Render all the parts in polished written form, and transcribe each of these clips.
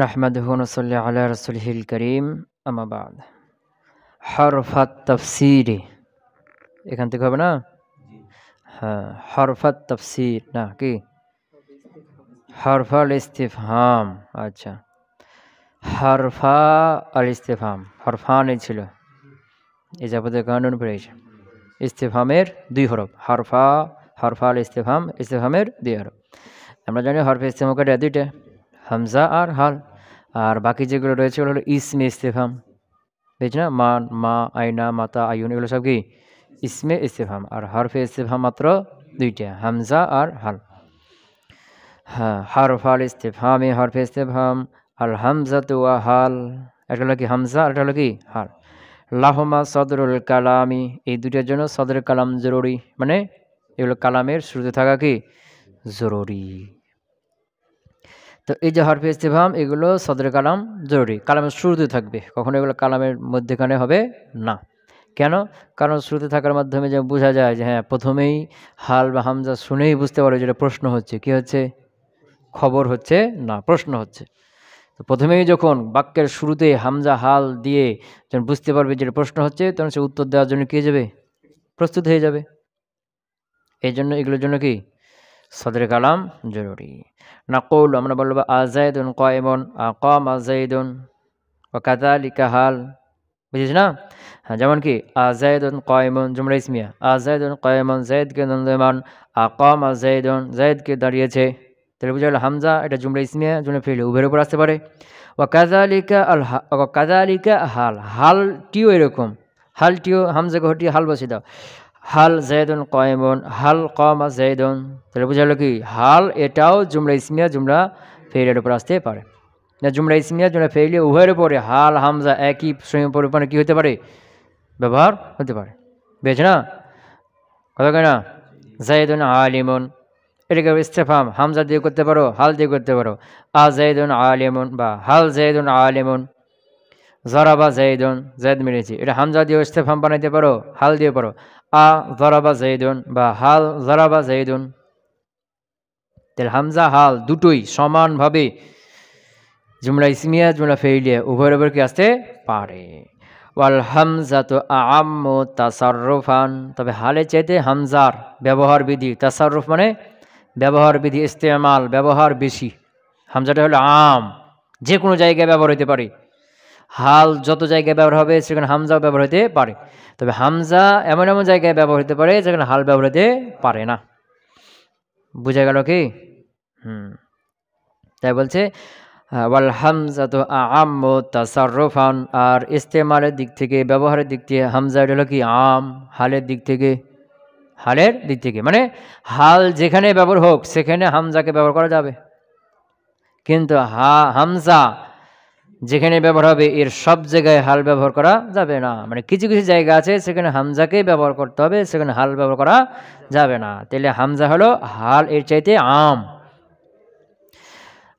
নাহমাদুহু ওয়া নুসাল্লি আলা রাসূলিহিল কারীম আম্মা বা'দ। হরফাত তাফসীরি এখান থেকে হবে না? হ্যাঁ, হরফাত তাফসীর না কি হরফাল ইস্তিফহাম। আচ্ছা, হরফা আল ইস্তিফহাম হরফানই ছিল, এই যাবতীয় কানুন পড়েছে। ইস্তিফহামের দুই হরফ, হরফাল ইস্তিফহাম, ইস্তিফহামের দুই হরফ। আমরা জানি হরফে ইস্তিফহাম করে দুইটা, হামজা আর হাল। আর বাকি যেগুলো রয়েছে ওগুলো হলো ইসমে ইস্তিফহাম, বুঝছি না? মান, মা, আইনা, মাতা, আয়ুন, এগুলো সব কি ইসমে ইস্তিফহাম। আর হরফে ইস্তিফহাম মাত্র দুইটা, হামজা আর হাল। হ্যাঁ, হরফাল ইস্তিফহামে হরফে ইস্তিফহাম আল হামজাতু ওয়া হাল, এটা হলো কি হামজা, এটা হলো কি হাল। লাহুমা সদরুল কালামি, এই দুইটার জন্য সদরুল কালাম জরুরি, মানে এগুলো কালামের শুরুতে থাকা কি জরুরি। তো এই যে হরফে ইস্তিফহাম এগুলো সদরে কালাম জরুরি, কালামের শুরুতে থাকবে, কখনো এগুলো কালামের মধ্যেখানে হবে না। কেন? কারণ শুরুতে থাকার মাধ্যমে যে বোঝা যায় যে হ্যাঁ, প্রথমেই হাল বা হামজা শুনেই বুঝতে পারো যেটা প্রশ্ন হচ্ছে। কি হচ্ছে? খবর হচ্ছে না, প্রশ্ন হচ্ছে। তো প্রথমেই যখন বাক্যের শুরুতে হামজা হাল দিয়ে যখন বুঝতে পারবে যেটা প্রশ্ন হচ্ছে, তখন সে উত্তর দেওয়ার জন্য কি হয়ে যাবে? প্রস্তুত হয়ে যাবে। এই জন্য এগুলোর জন্য কি সদরে কালাম জরুরি। নাকুল, আমরা বলবো আজাইদুন কায়েমুন, আকামা যাইদুন ওয়া কাযালিকা হাল, বুঝিস না? হ্যাঁ, যেমন কি আজাইদুন কায়েমুন জুমলা ইসমিয়া, আজাইদুন কায়েমুন, যায়েদকে নন্দমান, আকামা যাইদুন, যায়েদকে দাঁড়িয়েছে। তাহলে বুঝা গেল হামজা এটা জুমলা ইসমিয়া, জুমলা ফি'লি উভয়ের উপর আসতে পারে। ওয়া কাযালিকা ওয়া কাযালিকা হাল, হালটিও এরকম, হালটিও হামজাকে হটিয়ে হাল বসিয়ে দাও। হাল যায়দুন কায়েমুন, হাল কামা যায়দুন। তাহলে বোঝা গেল কি হাল এটাও জুমলা ইসমিয়া জুমলা ফেইলের উপর আসতে পারে না। জুমলা ইসমিয়া জুমলা ফেইলে উভয়ের উপরে হাল হামজা একই পরিমাণে কি হতে পারে? ব্যবহার হতে পারে, বেশ না? কথা কয় না? যায়দুন আলিমুন, এটাকে ইস্তেফহাম হামজা দিয়ে করতে পারো, হাল দিয়ে করতে পারো। আ যায়দুন আলিমুন বা হাল যায়দুন আলিমুন। জরাবা যায়দুন, যায়দ মেরেছি, এটা হামজা দিয়ে ইস্তেফহাম বানাইতে পারো, হাল দিয়ে পারো। আ জরাবা যায়দুন বা হাল জরাবা যায়দুন। তাহলে হামজা হাল দুটোই সমানভাবে জুমলা ইসমিয়া জুমলা ফেইলিয়া উভয়ের উপর কি আসতে পারে। ওয়াল হামজাতু আ'আম্মু তাসাররুফান, তবে হালে চাইতে হামজার ব্যবহার বিধি, তাসাররুফ মানে ব্যবহার বিধি, ইস্তেমাল ব্যবহার বেশি। হামজাটা হলো আম, যে কোনো জায়গায় ব্যবহার হতে পারে। হাল যত জায়গায় ব্যবহার হবে সেখানে হামজাও ব্যবহার হতে পারে, তবে হামজা এমন এমন জায়গায় ব্যবহার হতে পারে যেখানে হাল ব্যবহার হতে পারে না। বুঝা গেল কি? তাই বলছে ওয়াল হামজাতু আ'আম্মু তাসাররুফান, আর ইস্তেমালের দিক থেকে ব্যবহারের দিক থেকে হামজা হলো কি আম, হালের দিক থেকে, হালের দিক থেকে মানে হাল যেখানে ব্যবহার হোক সেখানে হামজাকে ব্যবহার করা যাবে, কিন্তু হামজা যেখানে ব্যবহার হবে এর সব জায়গায় হাল ব্যবহার করা যাবে না। মানে কিছু কিছু জায়গা আছে সেখানে হামজাকে ব্যবহার করতে হবে, সেখানে হাল ব্যবহার করা যাবে না। তাহলে হামজা হলো হাল এর চাইতে আম।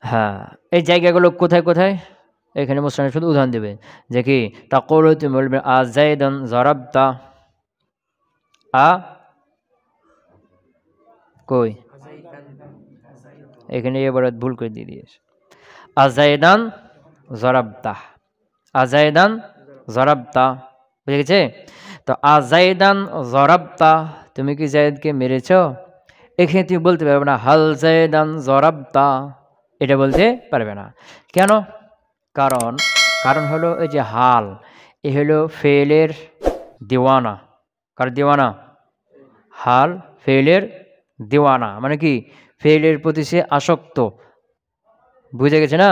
হ্যাঁ, এই জায়গাগুলো কোথায় কোথায়? এখানে মুসলিম শুধু উদাহরণ দেবে যে কি তাকুলু, তুমি বলবে আযাইদান যারাবতা, আ কই এখানে এবারে ভুল করে দিয়ে দিয়েছে, আযাইদান যারাবতা, আযাইদান যারাবতা, বুঝে গেছে? তো আযাইদান যারাবতা, তুমি কি যায়েদকে মেরেছো? এখানে তুমি বলতে পারবে না হাল যায়েদান যারাবতা, এটা বলতে পারবে না। কেন? কারণ হলো এই যে হাল এ হলো ফেলের দিওয়ানা। কার দিওয়ানা? হাল ফেলের দিওয়ানা, মানে কি ফেলের প্রতি সে আসক্ত। বুঝে গেছে না?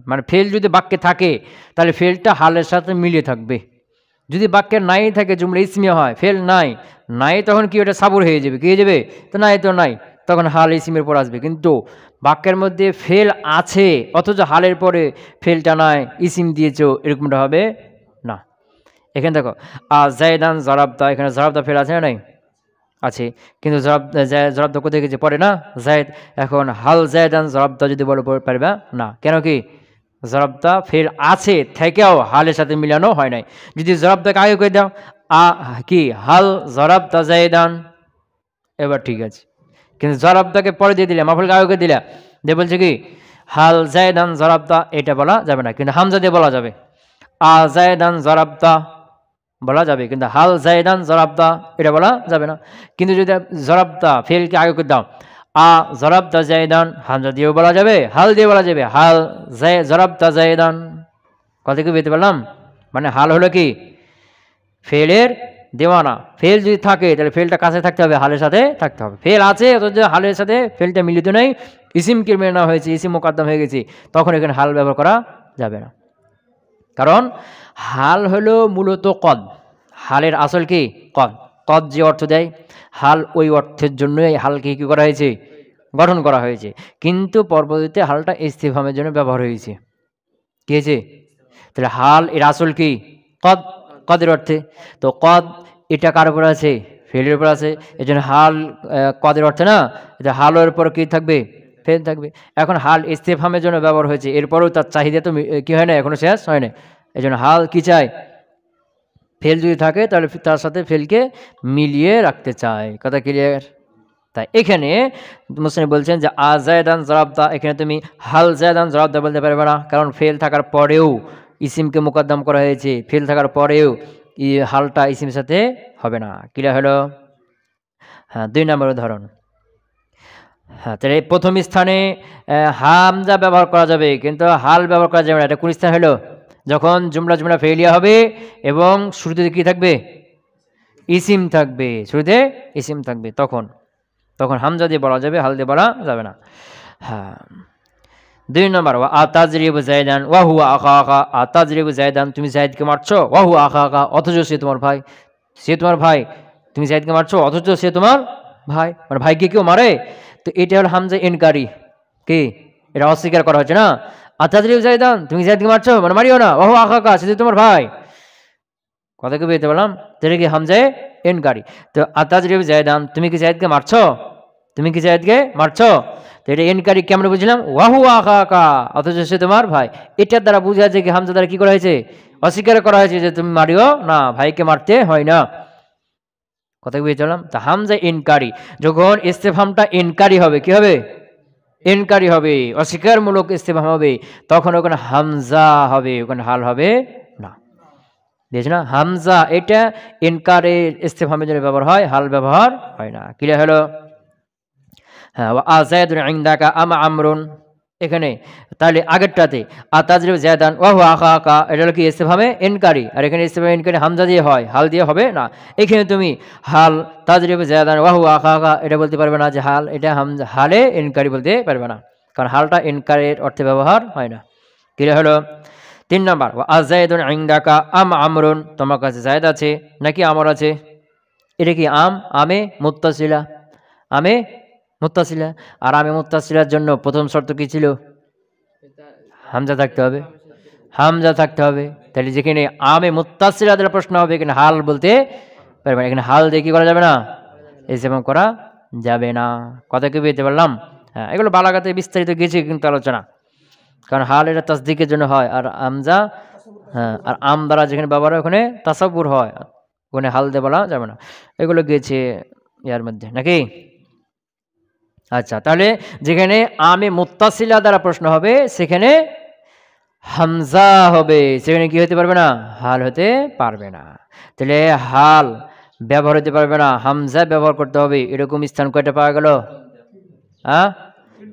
মানে ফেল যদি বাক্যে থাকে তাহলে ফেলটা হালের সাথে মিলিয়ে থাকবে। যদি বাক্যের নাই থাকে, জুমলা ইসমিয়া হয়, ফেল নাই তখন কি ওটা সাবুর হয়ে যাবে, কি হয়ে যাবে? তো নাই তখন হাল ইসমের পর আসবে। কিন্তু বাক্যের মধ্যে ফেল আছে অথচ হালের পরে ফেলটা নাই, ইসিম দিয়েছো, এরকমটা হবে না। এখানে দেখো যায়দান যারাবতা, এখানে যারাবতা ফেল আছে না? নাই, আছে। কিন্তু যারাবতা কোথায় গেছে? পরে না, যায়েদ। এখন হাল যায়দান যারাবতা যদি বলো পারবা না, কেন কি যারাবতা ফেল আছে থেকেও হালের সাথে মিলানো হয় নাই। যদি যারাবতাকে আগে করে দাও কি হাল যারাবতা যায়দান, এবার ঠিক আছে। কিন্তু যারাবতাকে পরে দিয়ে দিলে, মাফুলকে আগে করে দিলা, দিয়ে বলছে কি হাল জায়দান জরাবতা এটা বলা যাবে না, কিন্তু হামজা দিয়ে বলা যাবে। আ জায়দান জরাবতা বলা যাবে, কিন্তু হাল জায়দান জরাবতা এটা বলা যাবে না। কিন্তু যদি জরাবতা ফেলকে আগে করে দাও, আ জরাবতা জায়দান, হামজা দিয়েও বলা যাবে, হাল দিয়ে বলা যাবে, হাল জরাবতা জায়দান। কথা কি বুঝতে পারলাম? মানে হাল হলো কি ফেলের দেওয়ানা। ফেল যদি থাকে তাহলে ফেলটা কাছে থাকতে হবে, হালের সাথে থাকতে হবে। ফেল আছে অথচ হালের সাথে ফেলটা মিলিত নেই, ইসিম কিরমে না হয়েছে, ইসিম মোকাদ্দম হয়ে গেছে, তখন এখানে হাল ব্যবহার করা যাবে না। কারণ হাল হলো মূলত কদ, হালের আসল কি কদ। কদ যে অর্থ দেয় হাল ওই অর্থের জন্যই হালকে কী করা হয়েছে, গঠন করা হয়েছে। কিন্তু পরবর্তীতে হালটা ইস্তিফহামের জন্য ব্যবহার হয়েছে। কি হয়েছে? তাহলে হাল এর আসল কি কদ, কদের অর্থে। তো কদ এটা কার উপর আছে? ফেলের উপর আছে। এই জন্য হাল কদের অর্থে না, এটা হালের উপর কি থাকবে? ফেল থাকবে। এখন হাল ইস্তিফহামের জন্য ব্যবহার হয়েছে, এরপরেও তার চাহিদা তো কি হয় না, এখনো শেষ হয় না। এই জন্য হাল কি চায়? ফেল যদি থাকে তাহলে তার সাথে ফেলকে মিলিয়ে রাখতে চায়। কথা ক্লিয়ার? তাই এখানে মুসলিম বলছেন যে আজায়দান জরাবদা, এখানে তুমি হাল জায়দান জরাবদা বলতে পারবে না, কারণ ফেল থাকার পরেও ইসিমকে মোকদ্দম করা হয়েছে, ফেল থাকার পরেও হালটা ইসিমের সাথে হবে না। ক্লিয়ার হলো? হ্যাঁ, 2 নম্বর উদাহরণ। হ্যাঁ, তাহলে প্রথম স্থানে হামজা ব্যবহার করা যাবে, কিন্তু হাল ব্যবহার করা যাবে না। এটা কোন স্থান হলো? যখন জুমলা ফেলিয়া হবে এবং শুরুতে কি থাকবে? ইসিম থাকবে, শুরুতে ইসিম থাকবে, তখন হামজা দিয়ে বলা যাবে, হাল দিয়ে বলা যাবে না। হ্যাঁ, 2 নম্বর, আতাজরিবু জায়দান ওয়া হুয়া আখাকা। আতাজরিবু জায়দান, তুমি জায়দকে মারছো, ওয়া হুয়া আখাকা, অথচ সে তোমার ভাই। সে তোমার ভাই, তুমি জায়দকে মারছো অথচ সে তোমার ভাই, মানে ভাইকে কেউ মারে? তো এটা হলো হামজা ইনকারি, কি এটা অস্বীকার করা হচ্ছে না। আতাজরিবু জায়দান, তুমি জায়দকে মারছো মানে মারিও না, ওয়া হুয়া আখাকা, সে তোমার ভাই। কথা কি বুঝতে পারলাম? যেটা কি হামজায়ে ইনকারি। তো আতাজরিবু জায়দান, তুমি কি জায়দকে মারছো, তুমি কি জায়দকে মারছো, তো এটা ইনকারি কেমন বুঝলাম? ওয়াহু আখাকা, অথচ সে তোমার ভাই। এটার দ্বারা বোঝা যায় কি হামজা দ্বারা কি করা হয়েছে? অস্বীকার করা হয়েছে যে তুমি মারিও না, ভাইকে মারতে হয় না। কথা কি বুঝতে পারলাম? তা হামজা ইনকারি, যখন ইস্তেফহামটা ইনকারি হবে, কি হবে? ইনকারি হবে, অস্বীকারমূলক ইস্তেফহাম হবে, তখন ওখানে হামজা হবে, ওখানে হাল হবে না। বুঝছ না? হামজা এটা ইনকারের ইস্তেফহামের জন্য ব্যবহার হয়, হাল ব্যবহার হয় না। ক্লিয়ার হলো? হ্যাঁ, আযায়দুন ইনদাকা আম আমরুন, এখানে তাহলে আগেরটাতে আতাজরিবু জায়দান ওয়া হুয়া আখাকা, এটা হলো কি ইস্তেফহামে ইনকারি, আর এখানে ইস্তেফহামে ইনকারি হামজা দিয়ে হয়, হাল দিয়ে হবে না। এখানে তুমি হাল তাজরিবু জায়দান ওয়া হুয়া আখাকা এটা বলতে পারবে না যে হাল, এটা হামজা হালে ইনকারি বলতে পারবে না, কারণ হালটা ইনকারের অর্থে ব্যবহার হয় না। ক্লিয়ার হলো? 3 নম্বর, আযায়দুন ইনদাকা আম আমরুন, তোমার কাছে জায়দ আছে নাকি আমর আছে? এটা কি আমে মুত্তাসিলা, আমে মুত্তাসিলা। আর আমে মুত্তাসিলার জন্য প্রথম শর্ত কি ছিল? হামজা থাকতে হবে, হামজা থাকতে হবে। তাহলে যেখানে আমে মুত্তাসিলা দ্বারা প্রশ্ন হবে, এখানে হাল বলতে পারবে না, এখানে হাল দিয়ে কি করা যাবে না? ইসতিফহাম করা যাবে না। কথা কি বুঝতে পারলাম? হ্যাঁ, এগুলো বালাগাতে বিস্তারিত গেছে কিন্তু আলোচনা, কারণ হাল এটা তাসদিকের জন্য হয়, আর আমজা হ্যাঁ, আর আম দ্বারা যেখানে ব্যবহার হয় ওখানে তাসাব্বুর হয়, ওখানে হাল দিয়ে বলা যাবে না। এগুলো গেছে ইয়ার মধ্যে নাকি? আচ্ছা, তাহলে যেখানে আমে মুত্তাসিলা দ্বারা প্রশ্ন হবে সেখানে হামজা হবে, সেখানে কি হতে পারবে না? হাল হতে পারবে না। তাহলে হাল ব্যবহার হতে পারবে না, হামজা ব্যবহার করতে হবে। এরকম স্থান কয়টা পাওয়া গেল? হ্যাঁ,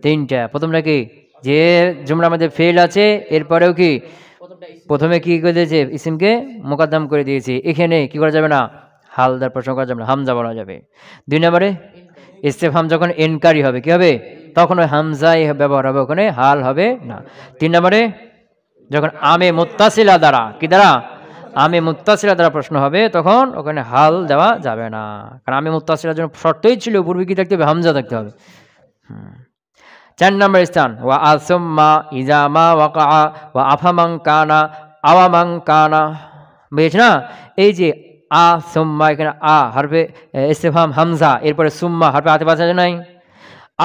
3টা। প্রথমটা কি? যে জুমলার মধ্যে ফেল আছে এরপরেও কি প্রথমে কি করে দিয়েছে? ইসিমকে মোকাদ্দম করে দিয়েছে, এখানে কি করা যাবে না? হাল দ্বারা প্রশ্ন করা যাবে না, হামজা বলা যাবে। 2 নম্বরে ইস্তেফহাম যখন ইনকারি হবে কি হবে? তখন ওই হামজাই ব্যবহার হবে, ওখানে হাল হবে না। 3 নম্বরে যখন আমে মুত্তাসিলা দ্বারা কি দ্বারা? আমে মুত্তাসিলা দ্বারা প্রশ্ন হবে, তখন ওখানে হাল দেওয়া যাবে না, কারণ আমে মুত্তাসিলার জন্য শর্তই ছিল পূর্বে কি থাকতে হবে? হামজা থাকতে হবে। 4 নম্বর স্থান, ওয়া আসুম্মা ইজা মা ওয়াকা ওয়া আফামাং কানা আওয়ামাং কানা। বুঝেছ না? এই যে আ সুম্মা, এখানে আ হরফে ইস্তিফহাম হামজা, এরপরে সুম্মা হরফে আতিফ আছে না নাই?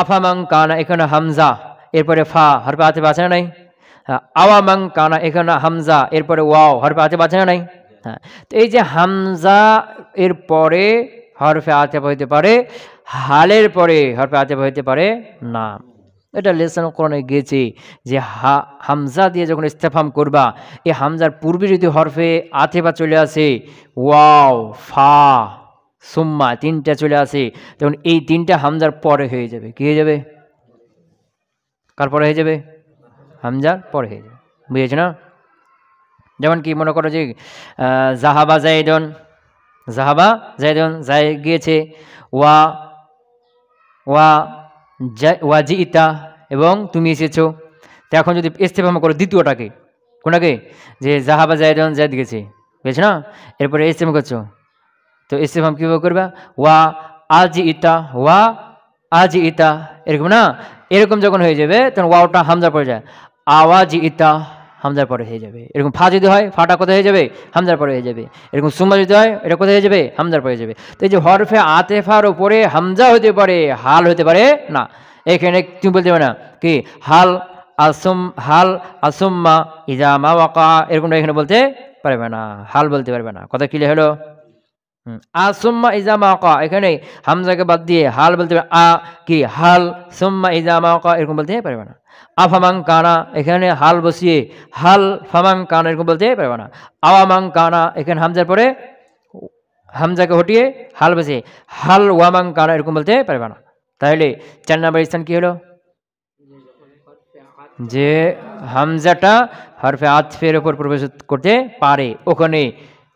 আফামাং কানা, এখানে হামজা, এরপরে ফা হরফে আতিফ আছে না নাই? আওয়ামাং কানা, এখানে হামজা, এরপরে ওয়াও হরফে আতিফ আছে না নাই? হ্যাঁ, তো এই যে হামজা এর পরে হরফে আতিফ হইতে পারে, হালের পরে হরফে আতিফ হইতে পারে না। এটা লেসন কোরআনে গিয়েছে যে হামজা দিয়ে যখন ইস্তেফাম করবা, এই হামজার পূর্বে যদি হরফে আতেফা চলে আসে, ওয়াও, ফা, সুম্মা, তিনটা চলে আসে, তখন এই তিনটা হামজার পরে হয়ে যাবে। কি হয়ে যাবে? কার পরে হয়ে যাবে? হামজার পরে হয়ে যাবে। বুঝেছ না? যেমন কি মনে করো যে জাহাবা জাইদন, জাহাবা জাইদন, যাই গিয়েছে, ওয়া ওয়া ওয়াজি ইতা, এবং তুমি এসেছো। তো এখন যদি ইস্তেফাম করো দ্বিতীয়টাকে, কোনটাকে? যে জাহাবা জাইদন, জায়দ গেছে, বুঝেছো না? এরপরে ইস্তেফাম করছো, তো ইস্তেফাম কীভাবে করবা? ওয়া আজি ইতা, ওয়া আজি ইতা, এরকম না? এরকম যখন হয়ে যাবে তখন ওয়াওটা হামজার পরে যায়, আওয়াজি ইতা, হামজার পরে হয়ে যাবে। এরকম ফা যদি হয়, ফাটা কোথায় হয়ে যাবে? হামজার পরে হয়ে যাবে। এরকম সুম্মা যদি হয়, এটা কোথায় হয়ে যাবে? হামজার পরে হয়ে যাবে। তো এই যে হরফে আতেফার উপরে হামজা হতে পারে, হাল হতে পারে না। এখানে তুমি বলতে পারবে না কি হাল হাল আসুম্মা ইজা মা ওয়াকা, এরকমটা এখানে বলতে পারবে না, হাল বলতে পারবে না। কথা ক্লিয়ার হলো? আসুম্মা ইজা মা ওয়াকা, এখানে হামজাকে বাদ দিয়ে হাল বলতে পারবে। কি হাল সুম্মা ইজা মা ওয়াকা, এরকম বলতে পারবে না। আফামাং কানা, এখানে হাল বসিয়ে হাল ফামাং কানা, এরকম বলতে পারবে না। আওয়ামাং কানা, এখানে হামজার পরে হামজাকে হটিয়ে হাল বসিয়ে হাল ওয়ামাং কানা, এরকম বলতে পারবে না। তাহলে 4 নম্বর স্থান কি হলো? যে হামজাটা হরফে আতফের উপর প্রবেশ করতে পারে, ওখানে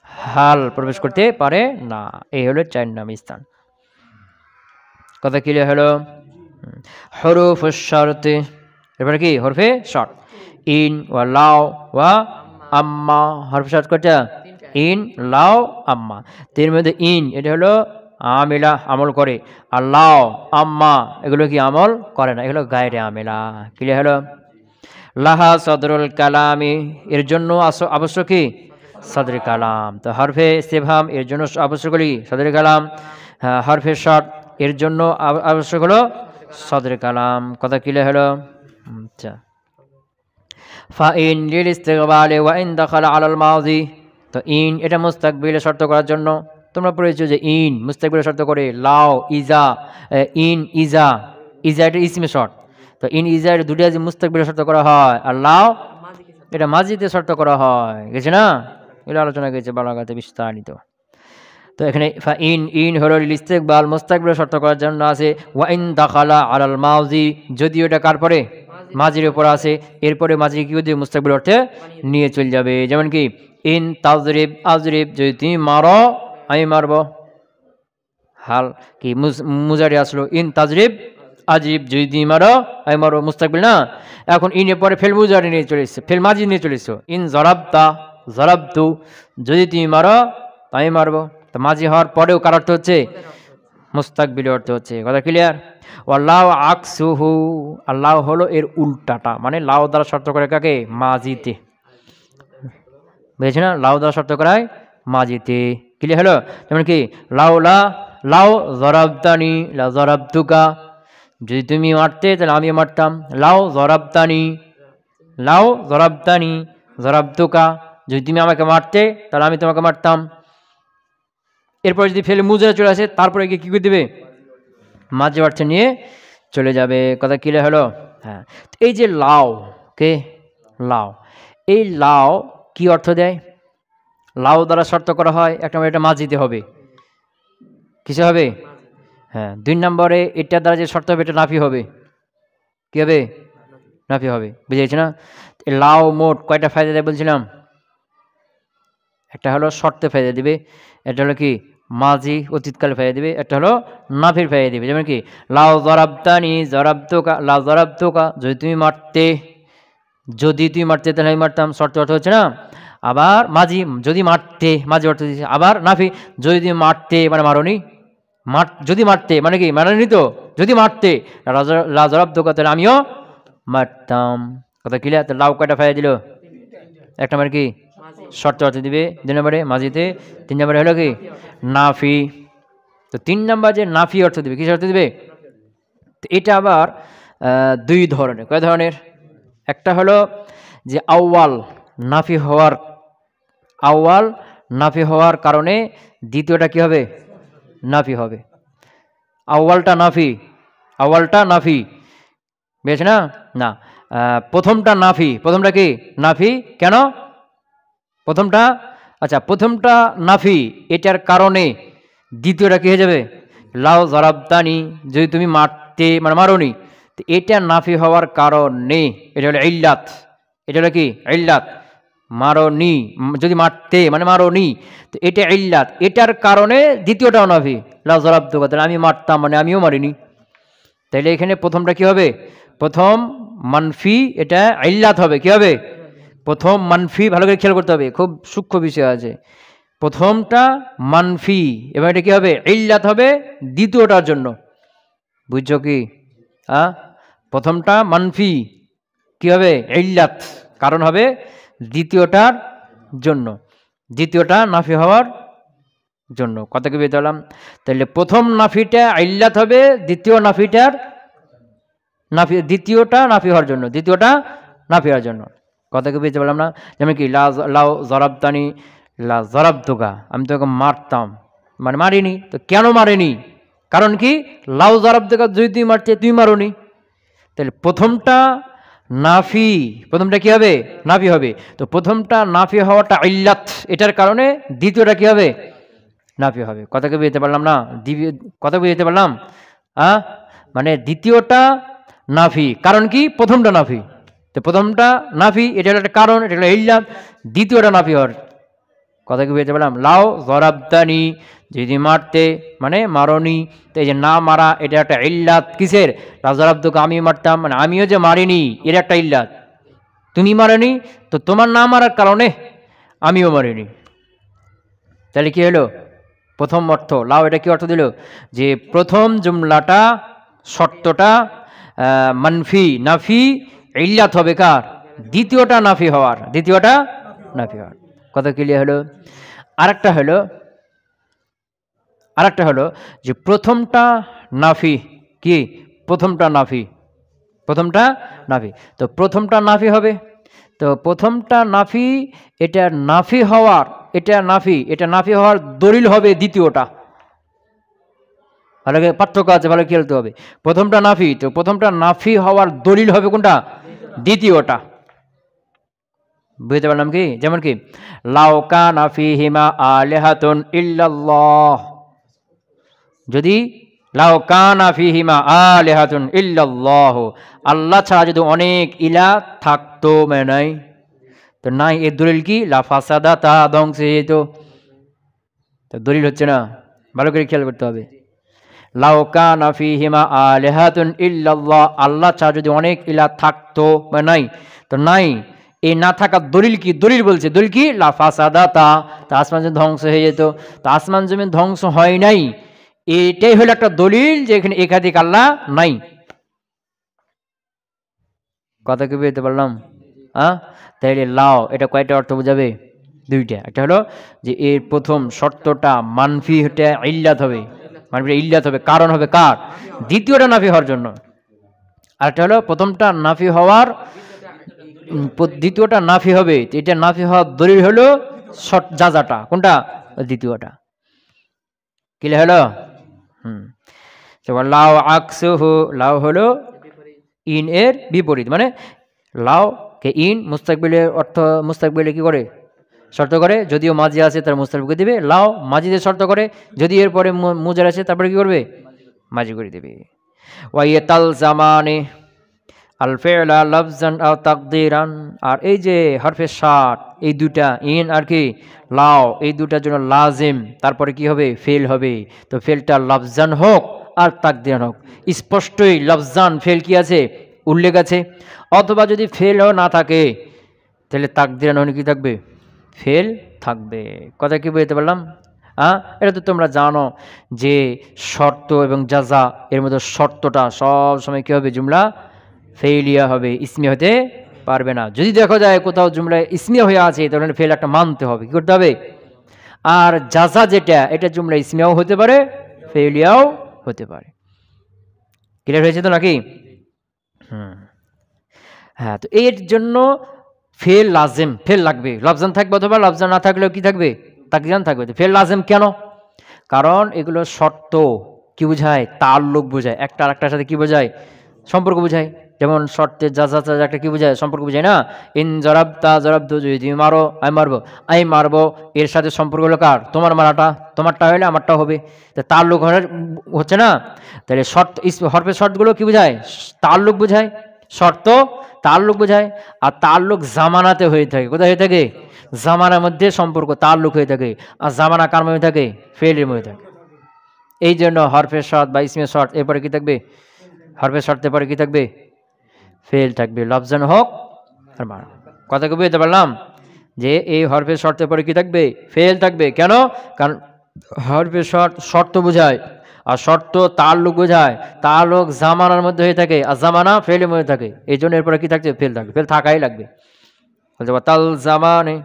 হাল প্রবেশ করতে পারে না। এই হলো 4 নম্বর স্থান। কথা ক্লিয়ার হলো? হরফুশ শর্ত, এরপরে কি? হরফে শর্ত। ইন ওয়া লাও ওয়া আম্মা, হরফে শর্ত কয়টা? ইন, লাও, আম্মা। এর মধ্যে ইন, এটা হলো আমিলা, আমল করে। আর লাও, আম্মা, এগুলো কি আমল করে না, এগুলো গায়রে আমিলা। ক্লিয়ার হলো? লাহা সদরুল কালামি, এর জন্য আবশ্যক কি? সদরে কালাম। তো হরফে ইস্তেফহাম এর জন্য আবশ্যক হলো সদরে কালাম। হরফে শর্ত এর জন্য আবশ্যক হলো সদরে কালাম। কথা ক্লিয়ার হলো? আচ্ছা। ফাইন লিল ইস্তিকবালি ওয়া ইন দাখালা আলাল মাযি, তো ইন এটা মুস্তাকবিলে শর্ত করার জন্য। তোমরা পড়েছো যে ইন মুস্তাকবিলে শর্ত করে, লাও, ইজা, ইন, ইজা, ইজা এটা ইসমে শর্ত। তো ইন, ইজা এটা দুটো যে মুস্তাকবিলে শর্ত করা হয়, আর লাও এটা মাজিতে শর্ত করা হয়, গেছে না? এটা আলোচনা গেছে বালাগাতে বিস্তারিত। তো এখানে ইন, ইন হলো লিল ইস্তিকবাল, মুস্তাকবিলে শর্ত করার জন্য আছে। ওয়া ইন দাখালা আলাল মাযি, যদি এটা কার পরে? মাজির উপর আছে, এরপরে মাজি কি দিয়ে মুস্তাকবিল অর্থে নিয়ে চলে যাবে। যেমন কি ইন তাজরিব আজরিব, যদি তুমি মারো আমি মারবো। হাল কি মুজারি আসলো, ইন তাজরিব আজরিব, যদি তুমি মারো আমি মারবো, মুস্তাকবিল না? এখন ইনের পরে ফেল মুজারি নিয়ে চলে এসছো, ফেল মাজি নিয়ে চলে এসছো। ইন জরাবতা জরাবতু, যদি তুমি মারো আমি মারবো। তো মাজি হওয়ার পরেও কার অর্থ হচ্ছে? মুস্তাকবিল অর্থ হচ্ছে। কথা ক্লিয়ার? ওয়াল্লাহু আকসুহু, আল্লাহ হলো এর উল্টাটা, মানে লাউ দ্বারা শর্ত করে কাকে? মাজিতে। বুঝেছ না? লাউ দ্বারা শর্ত করায় মাজিতে। ক্লিয়ার হলো? যেমন কি লাউলা লাউ জরাবতানি লা জরাবতুকা, যদি তুমি মারতে তাহলে আমি মারতাম। লাউ জরাবতানি, লাউ জরাবতানি জরাবতুকা, যদি তুমি আমাকে মারতে তাহলে আমি তোমাকে মারতাম। এরপর যদি ফেলে মুজারে চলে আসে, তারপরে গিয়ে কী করে দেবে? মাঝে অর্থ নিয়ে চলে যাবে। কথা ক্লিয়ার হলো? হ্যাঁ। এই যে লাও, কে? লাও, এই লাও কি অর্থ দেয়? লাও দ্বারা শর্ত করা হয়, এক নম্বরে এটা মাজিতে হবে, কিসে হবে? হ্যাঁ। 2 নম্বরে এটার দ্বারা যে শর্ত হবে এটা নাফি হবে। কী হবে? নাফি হবে। বুঝেছি না? লাও মোট কয়টা ফায়দা দেয় বলছিলাম? একটা হলো শর্তে ফায়দা দিবে, এটা হলো কি মাজি অতীতকালে ফায়দা দিবে, একটা হলো নাফির ফায়দা দিবে। যেমন কি লাউ জরাবতানি জরাবতুকা, লা জরাবতুকা, যদি তুমি মারতে, যদি তুমি মারতে তাহলে আমি মারতাম, শর্ত অর্থ হচ্ছে না? আবার মাজি, যদি মারতে, মাঝি অর্থ দিচ্ছে। আবার নাফি, যদি তুমি মারতে মানে মারনি, যদি মারতে মানে কি মারনি, তো যদি মারতে লা জরাবতুকা তাহলে আমিও মারতাম। কথা ক্লিয়ার? লাউ কয়টা ফায়দা দিল? একটা মানে কি শর্ত অর্থ দিবে, 2 নম্বরে মাজিতে, 3 নম্বরে হলো কি নাফি। তো 3 নম্বর যে নাফি অর্থ দিবে, কি অর্থ দিবে? তো এটা আবার 2 ধরনের। কয় ধরনের? একটা হলো যে আউয়াল নাফি হওয়ার, আউয়াল নাফি হওয়ার কারণে দ্বিতীয়টা কি হবে? নাফি হবে। আউয়ালটা নাফি, আউয়ালটা নাফি, বুঝেছ না? না, প্রথমটা নাফি। প্রথমটা কি নাফি? কেন প্রথমটা? আচ্ছা, প্রথমটা নাফি, এটার কারণে দ্বিতীয়টা কি হয়ে যাবে? লাউ জরাবতানি, যদি তুমি মারতে মানে মারোনি, তো এটা নাফি হওয়ার কারণে, এটা হলো ইল্লাত। এটা হলো কি? ইল্লাত। মারোনি, যদি মারতে মানে মারোনি, তো এটা ইল্লাত, এটার কারণে দ্বিতীয়টাও নাফি। লাউ জরাবতুকা, তাহলে আমি মারতাম মানে আমিও মারিনি। তাইলে এখানে প্রথমটা কি হবে? প্রথম মানফি, এটা ইল্লাত হবে। কি হবে? প্রথম মানফি, ভালো করে খেয়াল করতে হবে, খুব সূক্ষ্ম বিষয় আছে। প্রথমটা মানফি, এবার এটা কি হবে? ইল্লাত হবে দ্বিতীয়টার জন্য। বুঝছো কি? প্রথমটা মানফি, কি হবে? ইল্লাত, কারণ হবে দ্বিতীয়টার জন্য, দ্বিতীয়টা নাফি হওয়ার জন্য। কথা কি বুঝতে পারলাম? তাহলে প্রথম নাফিটা ইল্লাত হবে দ্বিতীয় নাফিটার নাফি, দ্বিতীয়টা নাফি হওয়ার জন্য, দ্বিতীয়টা নাফি হওয়ার জন্য। কথা কি বুঝতে পারলাম না? যেমন কি লাউ জরাবতানি লা জরাবতুকা, আমি তোকে মারতাম মানে মারিনি। তো কেন মারিনি? কারণ কি? লাউ জরাবতুকা, যদি তুই মারতে, তুই মারোনি। তাহলে প্রথমটা নাফি, প্রথমটা কি হবে? নাফি হবে। তো প্রথমটা নাফি হওয়াটা ইল্লাত, এটার কারণে দ্বিতীয়টা কি হবে? নাফি হবে। কথা কি বুঝতে পারলাম না? কথা বুঝতে পারলাম? মানে দ্বিতীয়টা নাফি, কারণ কি? প্রথমটা নাফি। তো প্রথমটা নাফি, এটা হলো একটা কারণ, এটা হলো ইল্লাত, দ্বিতীয়টা নাফি হওয়ার। কথা কি বুঝতে পারলাম? লাউ জরাবতানি, যদি মারতে মানে মারনি, তো এই যে না মারা, এটা একটা ইল্লাত। কিসের? লাউ জরাবতুকা, আমি মারতাম মানে আমিও যে মারিনি, এর একটা ইল্লাত। তুমি মারনি, তো তোমার না মারার কারণে আমিও মারিনি। তাহলে কি হলো? প্রথম অর্থ লাউ, এটা কি অর্থ দিল? যে প্রথম জুমলাটা, শর্তটা মানফি, নাফি, ইল্লাত হবে কার? দ্বিতীয়টা নাফি হওয়ার, দ্বিতীয়টা নাফি হওয়ার। কত ক্লিয়ার হলো? আরেকটা হলো যে প্রথমটা নাফি, কি? প্রথমটা নাফি, প্রথমটা নাফি। তো প্রথমটা নাফি হবে, তো প্রথমটা নাফি, এটা নাফি হওয়ার, এটা নাফি হওয়ার দলিল হবে দ্বিতীয়টা। ভালো পার্থক্য আছে, ভালো খেলতে হবে। প্রথমটা নাফি, তো প্রথমটা নাফি হওয়ার দলিল হবে কোনটা? দ্বিতীয়টা। বুঝতে পারলাম কি? যেমন কি লাউ কানা ফীহিমা আলিহাতুন ইল্লাল্লাহ, যদি লাউ কানা ফীহিমা আলিহাতুন ইল্লাল্লাহ, আল্লাহ ছাড়া যদি অনেক ইলা থাকতো, মানে নাই, তো নাই, এর দলিল কি? লা ফাসাদাতা, ধ্বংস হয়ে যেত। তো দলিল হচ্ছে না, ভালো করে খেয়াল করতে হবে। লাউ কানা ফীহিমা আলিহাতুন ইল্লাল্লাহ, আল্লাহ ছাড়া যদি অনেক ইলা থাকতো, মানে নাই, তো নাই, এই না থাকার দলিল কি? দলিল বলছে, দলিল কি? লা ফাসাদাতা, তা আসমান জমিন ধ্বংস হয়ে যেত। তো আসমান জমিন ধ্বংস হয় নাই, এটাই হলো একটা দলিল যে এখানে একাধিক আল্লাহ নাই। কথা কি বুঝতে পারলাম? তাইলে লাও, এটা কয়টা অর্থ বোঝাবে? দুইটা। একটা হলো যে এর প্রথম শর্তটা মানফি, হতে ইল্লাত হবে, মানফি ইল্লাত হবে, কারণ হবে কার? দ্বিতীয়টা নাফি হওয়ার জন্য। আরেকটা হলো প্রথমটা নাফি হওয়ার, দ্বিতীয়টা নাফি হবে, এটা নাফি হওয়ার দলিল হলো যাজাটা, কোনটা? দ্বিতীয়টা। ক্লিয়ার হলো? লাউ আকসুহু, লাউ হলো ইন এর বিপরীত, মানে লাউ কে ইন মুস্তাকবিলের অর্থ, মুস্তাকবিলে কি করে? শর্ত করে, যদিও মাঝি আছে তার মুস্তাকবিলকে দিবে। লাউ মাঝিদের শর্ত করে, যদি এর পরে মুজার আছে তারপরে কি করবে? মাঝি করে দেবে। ওয়াইয়াতাল জামানে আল ফি'লা লাফজান আও তাকদিরান, আর এই যে হরফে শার্ট, এই দুটা ইন আর কি লাউ, এই দুটার জন্য লাজিম, তারপরে কি হবে? ফেল হবে। তো ফেলটা লাফজান হোক আর তাকদিরান হোক, স্পষ্টই লাফজান ফেল কি আছে? উল্লেখ আছে। অথবা যদি ফেলও না থাকে, তাহলে তাকদিরান হলে কি থাকবে? ফেল থাকবে। কথা কি বুঝতে পারলাম? এটা তো তোমরা জানো যে শর্ত এবং জাজা, এর মধ্যে শর্তটা সব সময় কি হবে? জুমলা ফেলিয়া হবে, ইসমি হতে পারবে না। যদি দেখা যায় কোথাও জুমলায় ইসমিয়া হয়ে আছে, তাহলে ফেল একটা মানতে হবে, কি করতে হবে? আর জাজা যেটা, এটা জুমলা ইসমিয়াও হতে পারে, ফেলিয়াও হতে পারে। ক্লিয়ার হয়েছে তো নাকি? হ্যাঁ, তো এর জন্য ফেল লাজেম, ফেল লাগবে, লাফজান থাকবে, অথবা লাফজান না থাকলেও কি থাকবে? তাকদিরান থাকবে। ফেল লাজেম কেন? কারণ এগুলো শর্ত কি বোঝায়? তাল্লুক বোঝায়, একটা আরেকটার সাথে কি বোঝায়? সম্পর্ক বোঝায়। যেমন শর্তে যা যা যা একটা কি বোঝায়, সম্পর্ক বোঝায় না। ইন জরাবতা জরাবতু, যদি তুমি মারো আমি মারবো, আমি মারবো, এর সাথে সম্পর্ক হলো কার? তোমার মারাটা, তোমারটা হলে আমারটাও হবে। তো তাল্লুক হচ্ছে না। তাহলে শর্ত, হরফের শর্তগুলো কি বোঝায়? তাল্লুক বোঝায়। শর্ত তাল্লুক বোঝায়। আর তাল্লুক জামানাতে হয়ে থাকে। কোথায় হয়ে থাকে? জামানার মধ্যে সম্পর্ক তাল্লুক হয়ে থাকে। আর জামানা কার মধ্যে থাকে? ফেলের মধ্যে থাকে। এই জন্য হরফের শর্ত বা ইসমের শর্ত এরপরে কি থাকবে? হরফের শর্তের পরে কি থাকবে? ফেল থাকবে, লফজান হোক আর মানা। কথা কি বুঝতে পারলাম? যে এই হরফের শর্তের পরে কি থাকবে? ফেল থাকবে। কেন? কারণ হরফের শর্ত বোঝায়, আর শর্ত তাল্লুক বোঝায়। তাল্লুক জামানার মধ্যে হয়ে থাকে, আর জামানা ফেলের মধ্যে থাকে। এই জন্য এরপরে কি থাকছে? ফেল থাকবে। ফেল থাকাই লাগবে। বলতে পার তাল জামানে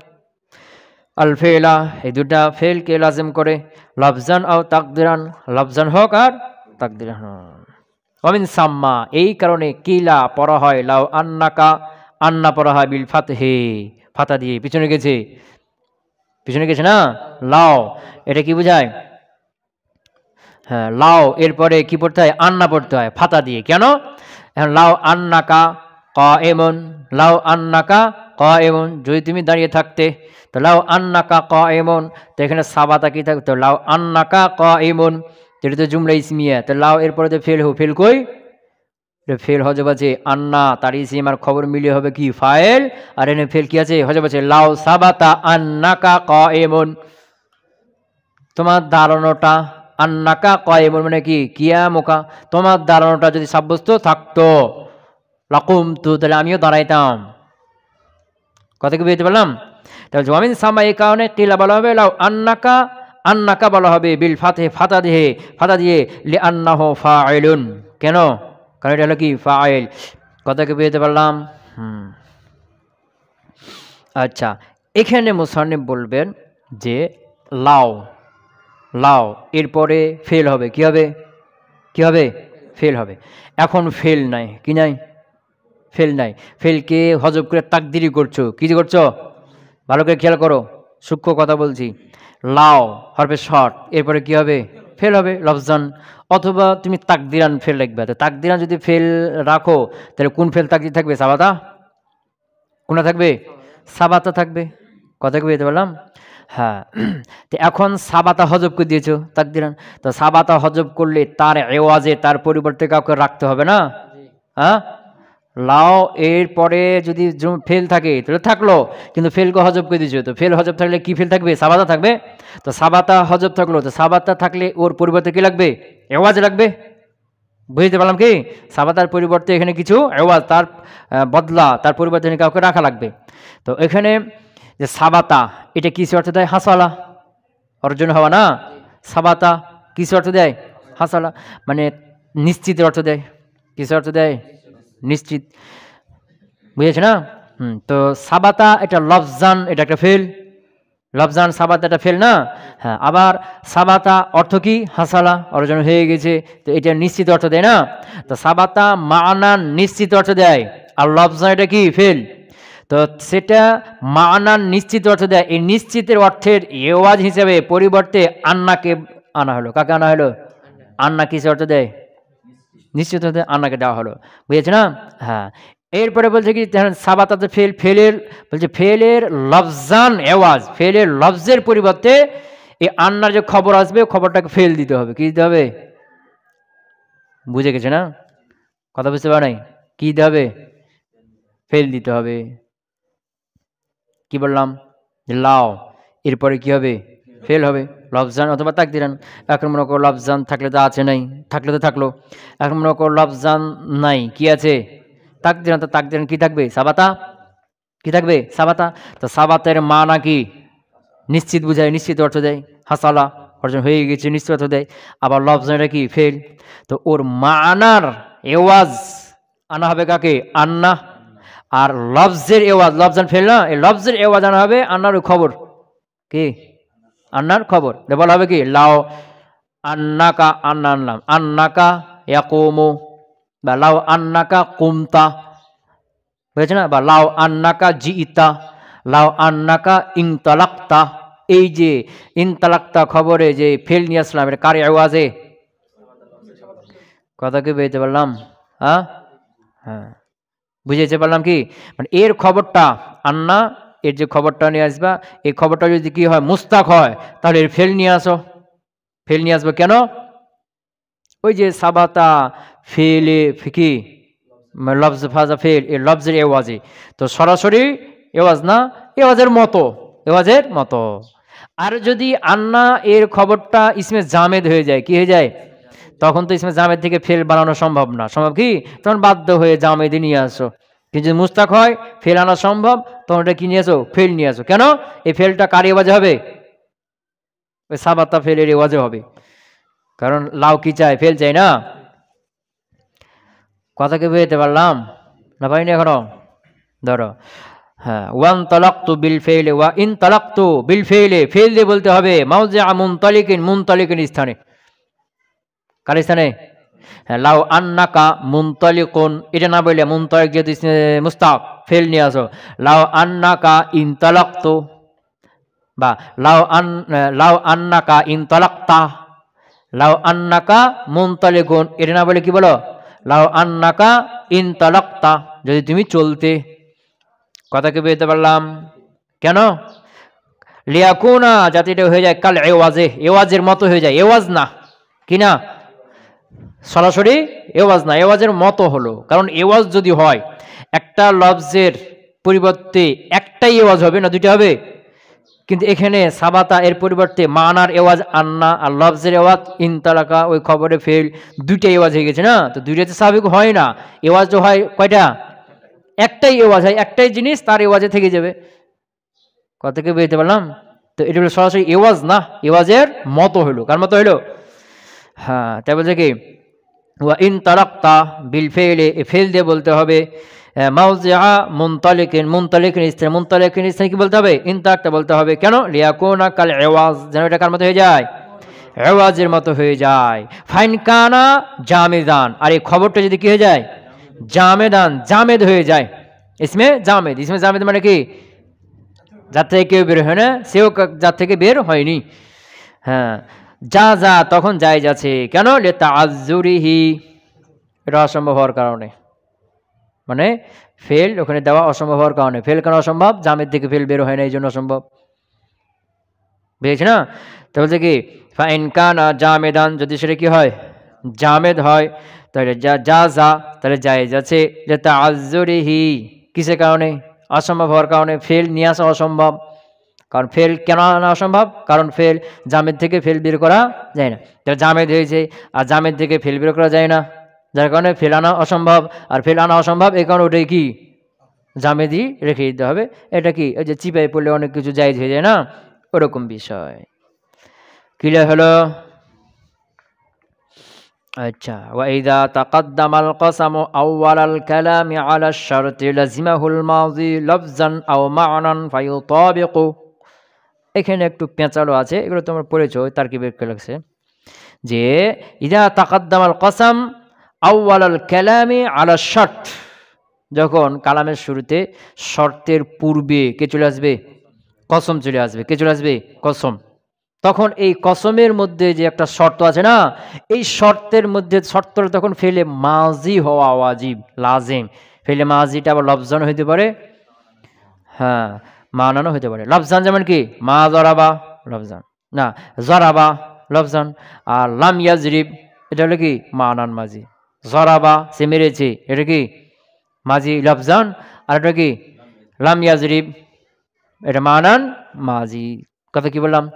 আল ফেলা, এই দুটা ফেলকে লাজিম করে। লফজান আও তাকদিরান, লফজান হোক আর তাকদিরান। অমিন সাম্মা, এই কারণে কিলা পড়া হয় লাউ আন্নাকা, আন্না পড়া হয় বিল ফাতহে, ফাতা দিয়ে। পিছনে গেছে, পিছনে গেছে না লাও, এটা কি বোঝায়? হ্যাঁ লাও, এরপরে কি পড়তে হয়? আন্না পড়তে হয় ফাতা দিয়ে। কেন? এখন লাউ আন্নাকা ক এমন, লাউ আন্নাকা ক এমন, যদি তুমি দাঁড়িয়ে থাকতে, তো লাউ আন্নাকা ক এমন, তো এখানে সাবাতা কি থাকতো? লাউ আন্নাকা ক এমন, এটা তো জুমলা ইসমিয়া। তো লাউ এরপরে তো ফেল, ফেল কই? ফেল হজব আছে আন্না, তার ইসিম আর খবর মিলিয়ে হবে কি? ফাইল। আর এনে ফেল কি আছে? হজব আছে। লাউ সাবাতা আন্নাকা ক এমন, তোমার দাঁড়ানোটা, আন্নাকা কয়েমুন মানে কি? কিয়ামুকা, তোমার দাঁড়ানোটা যদি সাব্যস্ত থাকতো, লাকুমতু, তাহলে আমিও দাঁড়াইতাম। কথা কি বুঝতে পারলাম? তাহলে জমিন সামা, এই কারণে কিলা বলা হবে লাউ আন্নাকা, আন্নাকা বলা হবে বিল ফাতে, ফাতা দিয়ে, ফাতা দিয়ে লি আন্নাহু ফাইলুন। কেন? কারণ এটা হলো কি? ফাইল। কথা কি বুঝতে পারলাম? আচ্ছা, এখানে মুসান্নিফ বলবেন যে লাউ, লাও এরপরে ফেল হবে, কি হবে? কি হবে? ফেল হবে। এখন ফেল নাই, কি নাই? ফেল নাই। ফেলকে হজব করে তাকদিরি করছো, কি করছো? ভালো করে খেয়াল করো, সূক্ষ্ম কথা বলছি। লাও হরফে শর্ট, এরপরে কি হবে? ফেল হবে, লফজান। অথবা তুমি তাকদিরান ফেল রাখবে। তো তাকদিরান যদি ফেল রাখো, তাহলে কোন ফেল তাকদির থাকবে? সাবাতা। কোনটা থাকবে? সাবাতা থাকবে। কথা কি বুঝতে পারলাম? হ্যাঁ। তো এখন সাবাতা হজব করে দিয়েছো তাকদিরান, তো সাবাতা হজব করলে তার এওয়াজে, তার পরিবর্তে কাউকে রাখতে হবে না? হ্যাঁ, লাও এরপরে যদি ফেল থাকে তাহলে থাকলো, কিন্তু ফেলকে হজব করে দিয়েছো, তো ফেল হজব থাকলে কি ফেল থাকবে? সাবাতা থাকবে। তো সাবাতা হজব থাকলো, তো সাবাতা থাকলে ওর পরিবর্তে কি লাগবে? এওয়াজ লাগবে। বুঝতে পারলাম কি? সাবাতার পরিবর্তে এখানে কিছু এওয়াজ, তার বদলা, তার পরিবর্তে কাউকে রাখা লাগবে। তো এখানে যে সাবাতা, এটা কিসে অর্থ দেয়? হাসালা, অর্জন হওয়া না? সাবাতা কিসে অর্থ দেয়? হাসালা, মানে নিশ্চিতের অর্থ দেয়। কিসে অর্থ দেয়? নিশ্চিত। বুঝেছে না? তো সাবাতা এটা লফজান, এটা একটা ফেল। লফজান সাবাতা এটা ফেল না? হ্যাঁ, আবার সাবাতা অর্থ কি? হাসালা, অর্জন হয়ে গেছে। তো এটা নিশ্চিত অর্থ দেয় না? তো সাবাতা মানান নিশ্চিত অর্থ দেয়, আর লফজান এটা কি? ফেল। তো সেটা মানান নিশ্চিত অর্থ দেয়। এই নিশ্চিতের অর্থের এওয়াজ হিসেবে পরিবর্তে আন্নাকে আনা হলো। কাকে আনা হলো? আন্না কিসে অর্থ দেয়? নিশ্চিত অর্থে আন্নাকে দেওয়া হলো। বুঝেছে না? হ্যাঁ। এরপরে বলছে কি? সাবাতাতে ফেল, ফেলের বলছে ফেলের লফজান এওয়াজ, ফেলের লফজের পরিবর্তে এই আন্নার যে খবর আসবে, খবরটাকে ফেল দিতে হবে। কি দিতে হবে? বুঝে গেছে না? কথা বুঝতে পারে নাই? কি দিতে হবে? ফেল দিতে হবে। কি বললাম? লাও এরপরে কি হবে? ফেল হবে, লফজান অথবা তাকদিরান। এখন মনে করো লফজান থাকলে তো আছে, নাই থাকলে তো থাকলো। এখন মনে করো লফজান নাই, কি আছে? তাকদিরান। তো তাকদিরান কি থাকবে? সাবাতা। কি থাকবে? সাবাতা। তো সাবাতের মানা কি? নিশ্চিত বুঝায়, নিশ্চিত অর্থ দেয়। হাসালা, অর্জন হয়ে গেছে, নিশ্চিত অর্থ দেয়। আবার লফজানটা কি? ফেল। তো ওর মানার এওয়াজ আনা হবে কাকে? আন্না। আর লফজের এওয়াজ, লফজান ফেল না, এই লফজের এওয়াজ আনা হবে আন্নার খবর। কি? আন্নার খবর। বলা হবে কি? লাও আন্নাকা, আন্না আনলাম, আন্নাকা ইয়াকুমু, বা লাও আন্নাকা কুমতা। বুঝেছে না? বা লাও আন্নাকা জিইতা, লাও আন্নাকা ইনতালাক্তা। এই যে ইনতালাক্তা খবরে যে ফেল নিয়ে আসলাম, এটা কার আওয়াজে? কথা কি বুঝতে পারলাম? হ্যাঁ, হ্যাঁ। বুঝেতে পারলাম কি? মানে এর খবরটা আন্না, এর যে খবরটা নিয়ে আসবা, এই খবরটা যদি কি হয় মুস্তাক হয়, তাহলে এর ফেল নিয়ে আসো। ফেল নিয়ে আসবো কেন? ওই যে সাবাতা ফেলে ফিকি লফজ ফাজা ফেল, এই লফজের এওয়াজে, তো সরাসরি এওয়াজ না, এওয়াজের মতো, এওয়াজের মতো। আর যদি আন্না এর খবরটা ইসমে জামেদ হয়ে যায়, কি হয়ে যায়? তখন তো ইসমে জামেদ থেকে ফেল বানানো সম্ভব না। সম্ভব কি? তখন বাধ্য হয়ে জামেদে নিয়ে আসো। কিন্তু যদি মুস্তাক হয়, ফেল আনা সম্ভব, তখন এটা কি নিয়ে আসো? ফেল নিয়ে আসো। কেন? এই ফেলটা কার এওয়াজে হবে? ওই সাবাতা ফেলের এওয়াজে হবে। কারণ লাউ কি চায়? ফেল চাই না। কথা কি বুঝতে পারলাম না? পারিনি এখনো? ধরো, হ্যাঁ, ওয়ান তালাক্তু বিল ফেইলে ওয়া ইন তালাক্তু বিল ফেইলে, ফেল দিয়ে বলতে হবে মাউজিআ মুনতালিকিন, মুনতালিকিন স্থানে। কার স্থানে? হ্যাঁ, লাউ আন্নাকা মুনতালিকুন, এটা না বললে মুনতালিক যেহেতু মুস্তাক, ফেল নিয়ে আসো। লাউ আন্নাকা ইন তালাক্তু, বা লাউ আন্নাকা ইন তালাক্তা, লাউ আন্নাকা মুনতালিকুন, এটা না বলে কি বলো? লাউ আন্নাকা ইন তালাক্তা, যদি তুমি চলতে। কথা কি বুঝতে পারলাম? কেন? লিয়াকুনা, যাতে এটা হয়ে যায় কাল এওয়াজে, এওয়াজের মতো হয়ে যায়। এওয়াজ না, কি না? সরাসরি এওয়াজ না, এওয়াজের মতো হলো। কারণ এওয়াজ যদি হয়, একটা লফজের পরিবর্তে একটাই এওয়াজ হবে না, দুইটা হবে? কিন্তু এখানে সাবাতা এর পরিবর্তে মানার এওয়াজ আন্না, আর লফজের এওয়াজ ইনতালাকা, ওই খবরে ফেল, দুইটা এওয়াজ হয়ে গেছে না? তো দুইটাতে স্বাভাবিক হয় না। এওয়াজ তো হয় কয়টা? একটাই এওয়াজ হয়, একটাই জিনিস তার এওয়াজে থেকে যাবে। কথা কি বুঝতে পারলাম? তো এটা হলো সরাসরি এওয়াজ না, এওয়াজের মতো হলো। কার মতো হলো? হ্যাঁ, তাই বলছে কি ওয়া ইন তারাক্তা বিল ফেলে, ফেল দিয়ে বলতে হবে মাউজিআ মুনতালিকিন, মুনতালিকিন স্থানে, মুনতালিকিন স্থানে কি বলতে হবে? ইন তারাক্তা বলতে হবে। কেন? লিয়াকুনা কাল এওয়াজ, যেন এটা কার মতো হয়ে যায়? এওয়াজের মতো হয়ে যায়। ফাইন কানা জামেদান, আর এই খবরটা যদি কি হয়ে যায়? জামেদান, জামেদ হয়ে যায়। ইসমে জামেদ, ইসমে জামেদ মানে কি? যার থেকে কেউ বের হয় না, সেও যার থেকে বের হয়নি। হ্যাঁ, যা যা তখন যাই যাচ্ছে। কেন? লিতাআযযুরিহি, এটা অসম্ভব হওয়ার কারণে। মানে ফেল ওখানে দেওয়া অসম্ভব হওয়ার কারণে। ফেল কেন অসম্ভব? জামেদ থেকে ফেল বের হয় না, এই জন্য অসম্ভব। বুঝেছি না? তো বলছে কি ফাইন কানা জামেদান, যদি সেটা কি হয়? জামেদ হয়, তাহলে যা যা যা, তাহলে যাই যাচ্ছে। লিতাআযযুরিহি, কিসের কারণে? অসম্ভব হওয়ার কারণে। ফেল নিয়ে আসা অসম্ভব। কারণ ফেল কেন আনা অসম্ভব? কারণ ফেল জামেদ থেকে ফেল বের করা যায় না। তাহলে জামেদ হয়েছে, আর জামেদ থেকে ফেল বের করা যায় না, যার কারণে ফেল আনা অসম্ভব। আর ফেল আনা অসম্ভব, এই কারণে ওটাই কি? জামেদই রেখে দিতে হবে। এটা কি ওই যে চিপাই পড়লে অনেক কিছু জায়েজ হয়ে যায় না, ওরকম বিষয়। ক্লিয়ার হলো? আচ্ছা, ওয়াইদা তাকাদ্দামাল কসামু আউওয়ালাল কালামি আলা শারতি লাজিমাহুল মাযি লফজান আও মা'নান ফায়ুতাবিকু। এখানে একটু পেঁচালো আছে, এগুলো তোমরা পড়েছো, তারকিবে লাগছে যে ইদা তাকাদ্দামাল কসাম আউওয়ালাল কালামি আলা শারত, যখন কালামের শুরুতে শর্তের পূর্বে কে চলে আসবে? কসম চলে আসবে। কে চলে আসবে? কসম। তখন এই কসমের মধ্যে যে একটা শর্ত আছে না, এই শর্তের মধ্যে শর্তটা তখন ফেলে মাজি হওয়া ওয়াজিব, লাজিম। ফেলে মাজিটা আবার লফজান হইতে পারে, হ্যাঁ, মানানো হইতে পারে। লফজান যেমন কি মা জরাবা, লফজান না, জরাবা লফজান। আর লাম ইয়াজরিব, এটা হলো কি? মানান মাজি। জরাবা সে মেরেছে, এটা কি? মাজি লফজান। আর এটা কি? লাম ইয়াজরিব, এটা মানান মাজি। কথা কি বললাম?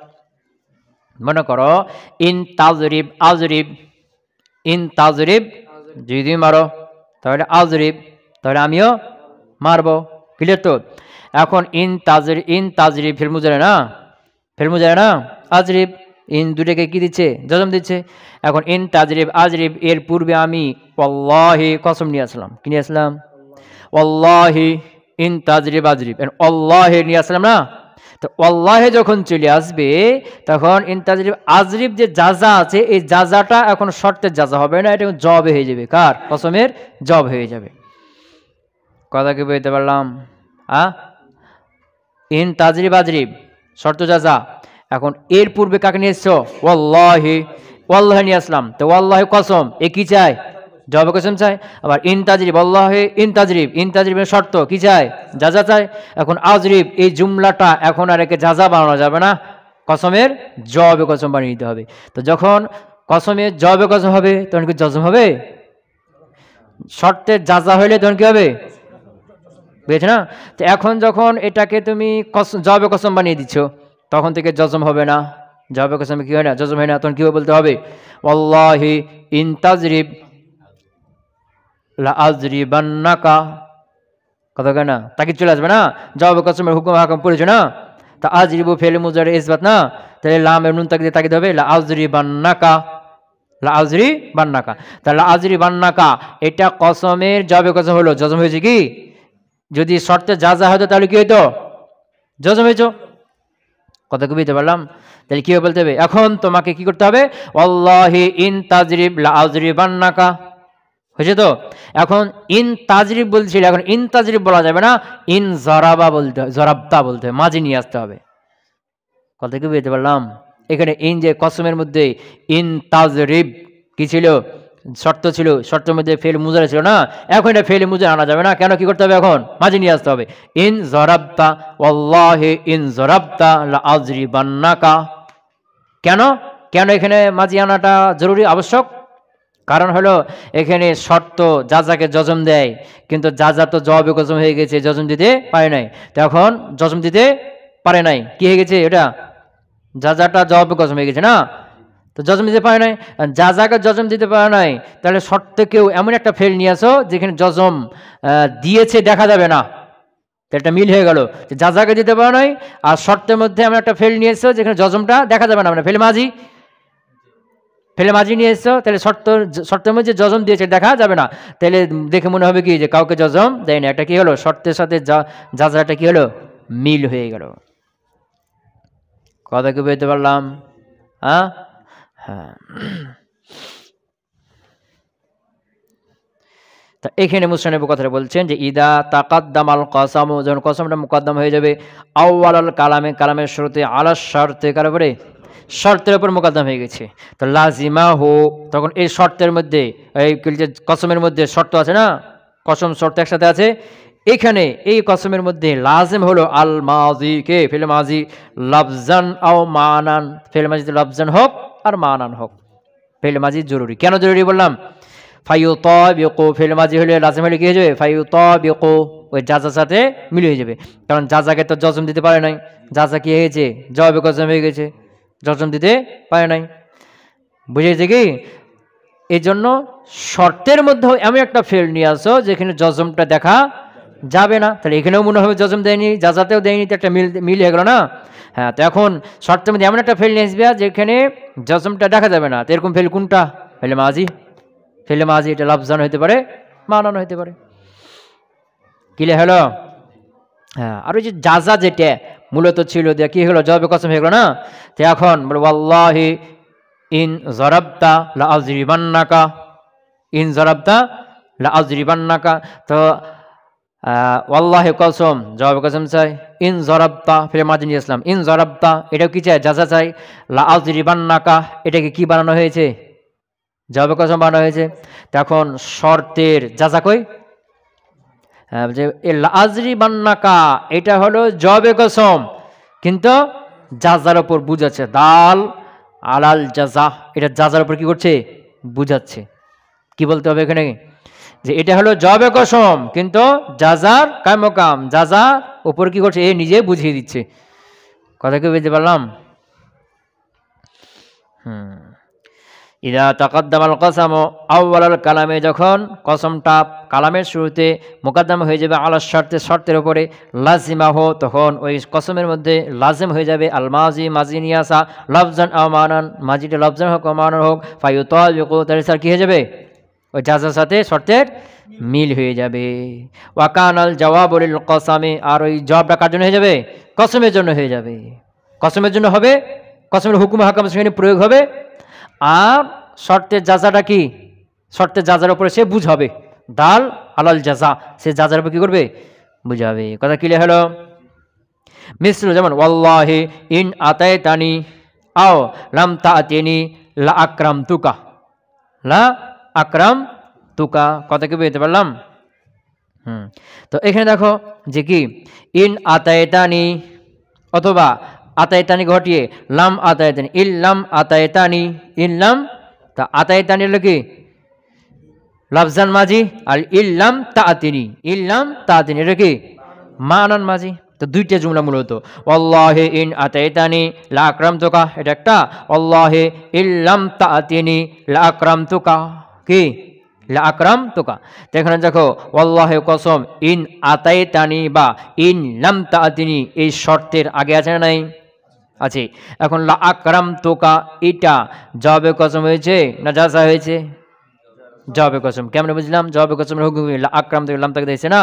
মনে করো ইন তাজরিব আজরিব, ইন তাজরিব, যদি মারো তাহলে আজরিব, তাহলে আমিও মারবো। ক্লিয়ার তো? এখন ইন তাজরিব ফিল মুজারে না, ফিল মুজারে না, আজরিব, ইন দুটাকে কি দিচ্ছে? জজম দিচ্ছে। এখন ইন তাজরিব আজরিব, এর পূর্বে আমি ওয়াল্লাহি কসম নিয়ে আসলাম। কি নিয়ে আসলাম? ওয়াল্লাহি। ইন তাজরিব আজরিব, আল্লাহি নিয়ে আসলাম না? তো আল্লাহে যখন চলে আসবে, তখন ইনতাজরিব আজরিব যে জাজা আছে, এই জাজাটা এখন শর্তের জাজা হবে না, এটা জব হয়ে যাবে। কার? কসমের জব হয়ে যাবে। কথা কি বুঝতে পারলাম? ইন তাজরিব আজরিব শর্ত জাজা। এখন এর পূর্বে কাকে নিয়ে এসছো? ওয়াল্লাহি, ওয়াল্লাহি নিয়ে আসলাম। তো ওয়াল্লাহি কসম, এ কি চাই? জবাবে কসম চাই। আবার ইন তাজরিব আল্লাহে ইন তাজরিবের শর্ত কি চাই? যাজা চাই। এখন আজরিব এই জুমলাটা এখন আর একে যাজা বানানো যাবে না, কসমের জবাবে কসম বানিয়ে দিতে হবে। তো যখন কসমের জবাবে কসম হবে তখন কি জজম হবে? শর্তের যাজা হইলে তখন কি হবে? বুঝেছ না? তো এখন যখন এটাকে তুমি জবাবে কসম বানিয়ে দিচ্ছ তখন থেকে জজম হবে না, জবাবে কসম কি হয় না, জজম হয় না। তখন কি বলতে হবে? আল্লাহি ইন তাজরিব লা আজরিবান্নাকা, কথা কেন না? তাকে চলে আসবে না, জবাবে কসমের হুকুম হাকাম পড়েছো না। তা আজরিবু ফেলে মুজারে ইসবাত না, তাহলে লাম এর নুন তাকে হবে লা আজরিবান্নাকা, লা আজরিবান্নাকা। তা লা আজরিবান্নাকা এটা কসমের জবাবে কসম হলো, জজম হয়েছে কি? যদি শর্তে যা যা হতো তাহলে কি হইতো? জজম হয়েছ। কথা কি বুঝতে পারলাম? তাহলে কি বলতে হবে? এখন তোমাকে কি করতে হবে? আল্লাহি ইন তাজরিব লা আজরিবান্নাকা, হয়েছে তো? এখন ইন তাজরিব বলছিল, এখন ইন তাজরিব বলা যাবে না, ইন জরাবা বলতে হয়, জরাবতা বলতে হয়, মাঝে নিয়ে আসতে হবে। কথা কি বুঝতে পারলাম? এখানে ইন যে কসমের মধ্যে ইন তাজরিব কি ছিল? শর্ত ছিল, শর্তের মধ্যে ফেল মুজারা ছিল না, এখন এটা ফেল মুজারা আনা যাবে না। কেন? কি করতে হবে? এখন মাঝে নিয়ে আসতে হবে। ইন জরাবতা ওয়াল্লাহি ইন জরাবতা লা আজরিবান্নাকা। কেন কেন এখানে মাঝি আনাটা জরুরি, আবশ্যক? কারণ হলো এখানে শর্ত যাজাকে জজম দেয়, কিন্তু যাজা তো জবাবে কসম হয়ে গেছে, জজম দিতে পারে নাই। তখন জজম দিতে পারে নাই, কি হয়ে গেছে? এটা যাজাটা জবাবে কসম হয়ে গেছে না, তো জজম দিতে পারে নাই। যাজাকে জজম দিতে পারে নাই, তাহলে শর্তকেও এমন একটা ফেল নিয়ে আসো যেখানে জজম দিয়েছে দেখা যাবে না, একটা মিল হয়ে গেল। যাজাকে দিতে পারে নাই আর শর্তের মধ্যে এমন একটা ফেল নিয়ে এসছো যেখানে জজমটা দেখা যাবে না, মানে ফেলে মাঝি নিয়ে এসছো, তাহলে শর্তের মধ্যে জজম দিয়েছে দেখা যাবে না, তাহলে দেখে মনে হবে কি যে কাউকে জজম দেয় না। একটা কি হলো? শর্তের সাথে যাজাটা কি হলো? মিল হয়ে গেল। কথা কি বুঝতে পারলাম? হ্যাঁ হ্যাঁ। তা এখানে মুসনাফ কথাটা বলছেন যে ইদা তাকাদ্দামাল কসামু, যখন কসমটা মুকদ্দম হয়ে যাবে আউয়ালাল কালামে, কালামের শুরুতে আলা শর্তে, কার উপরে? শর্তের উপর মুকদ্দম হয়ে গেছে। তো লাজিমা হো, তখন এই শর্তের মধ্যে এই যে কসমের মধ্যে শর্ত আছে না, কসম শর্ত একসাথে আছে, এখানে এই কসমের মধ্যে লাজিম হলো আল মাজি, কে? ফেল মাজি, লফজান আও মানান, ফেল মাজিতে লফজান হোক আর মানান হোক, ফেল মাজি জরুরি। কেন জরুরি বললাম? ফায়ুতাবিকু, ফেল মাজি হলে লাজিম হলে কি হয়ে যাবে? ফায়ুতাবিকু, ওই যাজার সাথে মিল হয়ে যাবে। কারণ যাজাকে তো জজম দিতে পারে নাই, যাজা কি হয়েছে? জবাবে কসম হয়ে গেছে, জজম দিতে পারে নাই। বুঝেছে কি? এই জন্য শর্তের মধ্যে এমন একটা ফেল নিয়ে আসো যেখানে জজমটা দেখা যাবে না, তাহলে এখানেও মনে হবে জজম দেয়নি, যাজাতেও দেয়নি, তো একটা মিল হয়ে গেল না। হ্যাঁ, তো এখন শর্তের মধ্যে এমন একটা ফেল নিয়ে আসবে যেখানে জজমটা দেখা যাবে না, তো এরকম ফেল কোনটা? ফেলে মাজি। ফেলে মাজি এটা লফজান হইতে পারে, মানানো হইতে পারে। ক্লিয়ার হলো? হ্যাঁ। আর ওই যে যাজা যেটা মূলত ছিল কি হলো? জবাবে কসম হয়ে গেল না। তো এখন বলো ওয়াল্লাহি ইন জরাবতা লা আজরিবান্নাকা, ইন জরাবতা লা আজরিবান্নাকা। তো ওয়াল্লাহি কসম, জবাবে কসম চাই। ইন জরাবতা, ফিরে মাজি নিয়ে আসলাম, ইন জরাবতা এটাও কি চাই? যাজা চাই। লা আজরিবান্নাকা এটাকে কি বানানো হয়েছে? জবাবে কসম বানানো হয়েছে। তখন শর্তের যাজা কই? যে আজরিবান্নাকা এটা হলো জবাবে কসম, কিন্তু যাজার উপর বুঝাচ্ছে, দাল আলাল যাজা, এটা যাজার উপর কি করছে? বুঝাচ্ছে। কি বলতে হবে এখানে? যে এটা হলো জবাবে কসম, কিন্তু যাজার কামকাম, যাজা উপর কি করছে? এ নিজে বুঝিয়ে দিচ্ছে। কথা কি বুঝতে পারলাম? ইদা তাকাদ্দামাল কসামু আউয়ালাল কালামে, যখন কসমটা কালামের শুরুতে মুকদ্দম হয়ে যাবে আলা শর্তে, শর্তের উপরে, লাজিমাহ তখন ওই কসমের মধ্যে লাজিম হয়ে যাবে আল মাজি, মাজি নিয়ে আসা, লফজান আও মানান, মাজিটা লফজান হোক ও মানান হোক, ফায়ুতাবিকু তাহলে স্যার কি হয়ে যাবে? ওই যাজার সাথে শর্তের মিল হয়ে যাবে। ওয়াকানাল জওয়াবু লিল কসামি, আর ওই জবাবটা কার জন্য হয়ে যাবে? কসমের জন্য হয়ে যাবে। কসমের জন্য হবে, কসমের হুকুম হাকাম সেখানে প্রয়োগ হবে। আর শর্তের যাজাটা কি? শর্তের যাজার উপরে সে বুঝাবে, দাল আলাল যাজা, সে যাজার উপর কি করবে? বুঝাবে। কথা ক্লিয়ার হলো? মিসলু যেমন ওয়াল্লাহি ইন আতাইতানি আও লাম তাআতিনি লা আকরামতুকা, লা আকরাম তুকা, কথা কি বুঝতে পারলাম? তো এখানে দেখো যে কি ইন আতায়তানি অথবা আতায়তানি ঘটিয়ে লাম আতায়তানি, ইল্লাম আতায়তানি, ইল্লাম তা আতায়তানি হলো কি লাফজান মাজি, আর ইল্লাম তাআতিনি, ইল্লাম তাআতিনি এটা কি মানান মাজি। তো দুইটা জুমলা মূলত, ওয়াল্লাহি ইন আতাইতানি লা আকরামতুকা এটা একটা, ওয়াল্লাহি ইল্লাম তাআতিনি লা আকরামতুকা কি লা আকরামতুকা। তো এখানে দেখো ওয়াল্লাহি কসম, ইন আতাইতানি বা ইন লাম তাআতিনি এই শর্তের আগে আছে না নাই? আছে। এখন লা আকরামতুকা এটা জবাবে কসম হয়েছে না জাযা হয়েছে? জবাবে কসম। কেমনে বুঝলাম? জবাবে কসমের হুকুম লা আকরামতুকা লাম তাকে দিয়েছে না,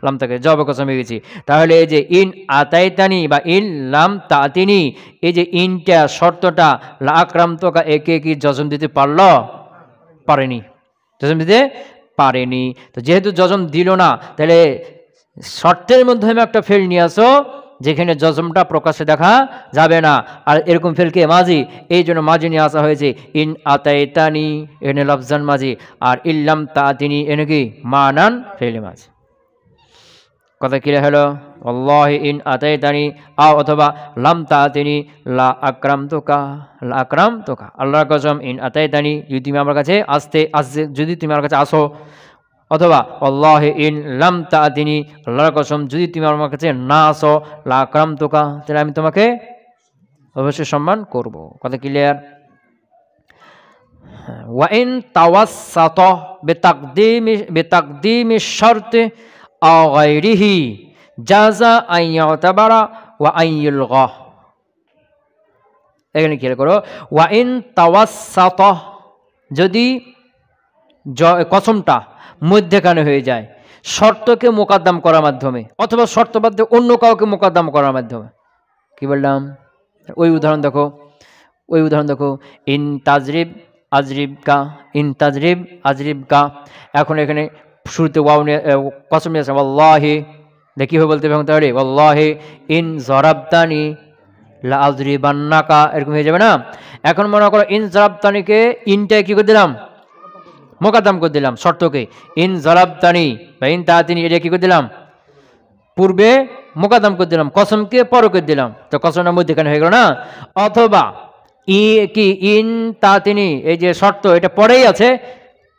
লাম তাকে জবাবে কসম হয়ে গেছি। তাহলে এই যে ইন আতাইতানি বা ইন লাম তাতিনি এই যে ইনটা শর্তটা লা আকরামতুকা একে কি জজম দিতে পারলো? পারেনি, জজম দিতে পারেনি। তো যেহেতু জজম দিল না তাহলে শর্তের মাধ্যমে একটা ফেল নিয়ে আসো যেখানে জজমটা প্রকাশে দেখা যাবে না, আর এরকম ফেলকে মাজি, এই জন্য মাজি নিয়ে আসা হয়েছে। ইন আতাইতানি এনে লফজান মাজি, আর ইল্লাম তাতিনি এনে কি মানান ফেলে মাজি। কথা ক্লিয়ার হলো? আল্লাহি ইন আতাইতানি আও অথবা লাম তাতিনি লা আকরামতুকা, লা আকরামতুকা আল্লাহর কসম ইন আতাইতানি যদি তুমি আমার কাছে আসতে যদি তুমি আমার কাছে আসো, অথবা আল্লাহি ইন লাম তাতিনি আল্লাহর কসম যদি তুমি আমার কাছে না আসো লা আকরামতুকা তাহলে আমি তোমাকে অবশ্যই সম্মান করব। কথা ক্লিয়ার? ওয়া ইন তাওয়াসসাতা বিতাকদিমি শারতি আও গায়রিহি জাযা আন ইউতাবারা ওয়া আন ইলগা। এখানে খেয়াল করো, ওয়া ইন তাওয়াসসাতা যদি কসমটা মধ্যখানে হয়ে যায় শর্তকে মোকাদ্দাম করার মাধ্যমে অথবা শর্ত বাদ দিয়ে অন্য কাউকে মোকাদ্দাম করার মাধ্যমে। কি বললাম? ওই উদাহরণ দেখো, ওই উদাহরণ দেখো, ইন তাজরিব আজরিবকা, ইন তাজরিব আজরিবকা। এখন এখানে শুরুতে ওয়াও নিয়ে কসম নিয়ে আসে ওয়াল্লাহি, দেখি হয়ে বলতে হবে তাহলে ওয়াল্লাহি ইন জরাবতানি লা আজরিবান্নাকা, এরকম হয়ে যাবে না? এখন মনে করো ইন জরাবতানিকে ইনটায় কি করে দিলাম? মোকাদ্দাম করে দিলাম শর্তকে। ইন জরাবতানি বা ইন তাআতিনি এটা কি করে দিলাম? পূর্বে মোকাদ্দাম করে দিলাম, কসমকে পরে করে দিলাম, তো কসমটা মধ্যখানে হয়ে গেল না? অথবা কি ইন তাআতিনি এই যে শর্ত এটা পরেই আছে,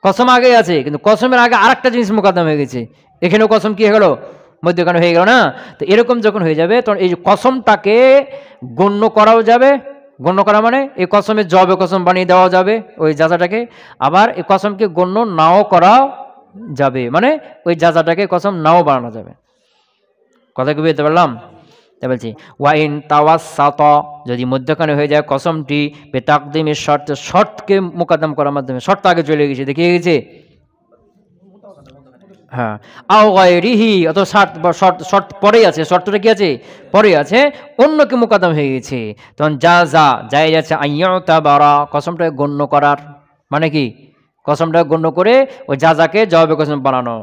কসম আগেই আছে, কিন্তু কসমের আগে আরেকটা জিনিস মোকাদ্দাম হয়ে গেছে, এখানেও কসম কি হয়ে গেল? মধ্যখানে হয়ে গেল না? তো এরকম যখন হয়ে যাবে তখন এই যে কসমটাকে গণ্য করাও যাবে, গণ্য করা মানে এই কসমের জবে কসম বানিয়ে দেওয়া যাবে ওই জাজাটাকে, আবার এই কসমকে গণ্য নাও করা যাবে, মানে ওই জাজাটাকে কসম নাও বানানো যাবে। কথা কি বুঝতে পারলাম? তাই বলছি ওয়াইন তাওয়াসসাতা যদি মধ্যখানে হয়ে যায় কসমটি বেতাকদিমের শর্ত, শর্তকে মোকাদ্দাম করার মাধ্যমে, শর্ত আগে চলে গেছে দেখিয়ে গেছে, হ্যাঁ, আও গায়রিহি অত শর্ত পরেই আছে, শর্তটা কি আছে? পরে আছে, অন্যকে মোকাদ্দাম হয়ে গেছে, তখন যাই যাচ্ছে আইয়ুতাবারা কসমটা গণ্য করার, মানে কি কসমটা গণ্য করে ওই যাকে জবাবে কসম বানানো,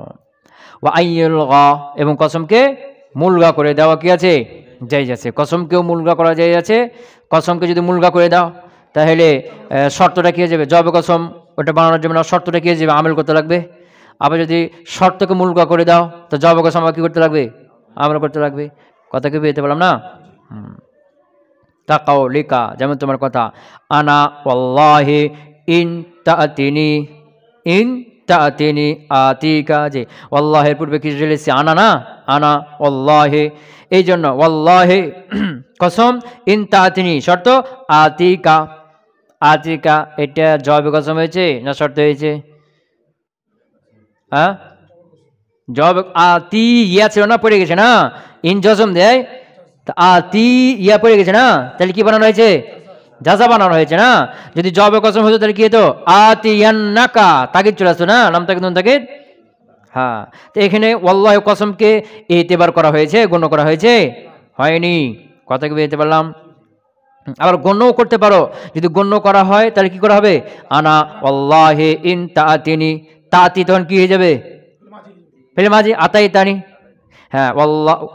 ওয়া আইয়ুলগা এবং কসমকে মুলগা করে দেওয়া কি আছে? যাই যাচ্ছে, কসমকেও মুলগা করা যাই যাচ্ছে। কসমকে যদি মুলগা করে দাও তাহলে শর্তটা কি হয়ে যাবে? জবাবে কসম ওটা বানানোর জন্য শর্তটা কি হয়ে যাবে? আমল করতে লাগবে। আবার যদি শর্তকে মুলগা করে দাও তো জবাবে কসম কি করতে লাগবে? আমল করতে লাগবে। কথা কি বুঝতে পারলাম না? তাকাও লিকা যেমন তোমার কথা, আনা ওয়াল্লাহি ইন তাআতিনি, ইন তাআতিনি আতিকা, যে ওয়াল্লাহির পূর্বে কি চলেছে? আনা না, আনা ওয়াল্লাহি, এই জন্য ওয়াল্লাহি কসম, ইন তাআতিনি শর্ত, আতিকা, আতিকা এটা জবাবে কসম হয়েছে না শর্ত হয়েছে? হ্যাঁ, জবাব আতি ইয়া ছিল না, পড়ে গেছে না, ইন জজম দেয়, আতি ইয়া পড়ে গেছে না, তাহলে কি বানানো হয়েছে? জাযা বানানো হয়েছে না? যদি জবাবে কসম হতো তাহলে কি হতো? আতিয়ান্নাকা, তাগিদ চলে আসতো না, নাম তাগিদ নুন তাগিদ। হ্যাঁ, তো এখানে ওয়াল্লাহি কসমকে এতেবার করা হয়েছে, গণ্য করা হয়েছে? হয়নি। কথা কি বুঝতে পারলাম? আবার গণ্যও করতে পারো, যদি গণ্য করা হয় তাহলে কি করা হবে? আনা ওয়াল্লাহি ইন তাআতিনি, তাআতি তখন কি হয়ে যাবে? ফেলে মাঝি আতাইতানি। হ্যাঁ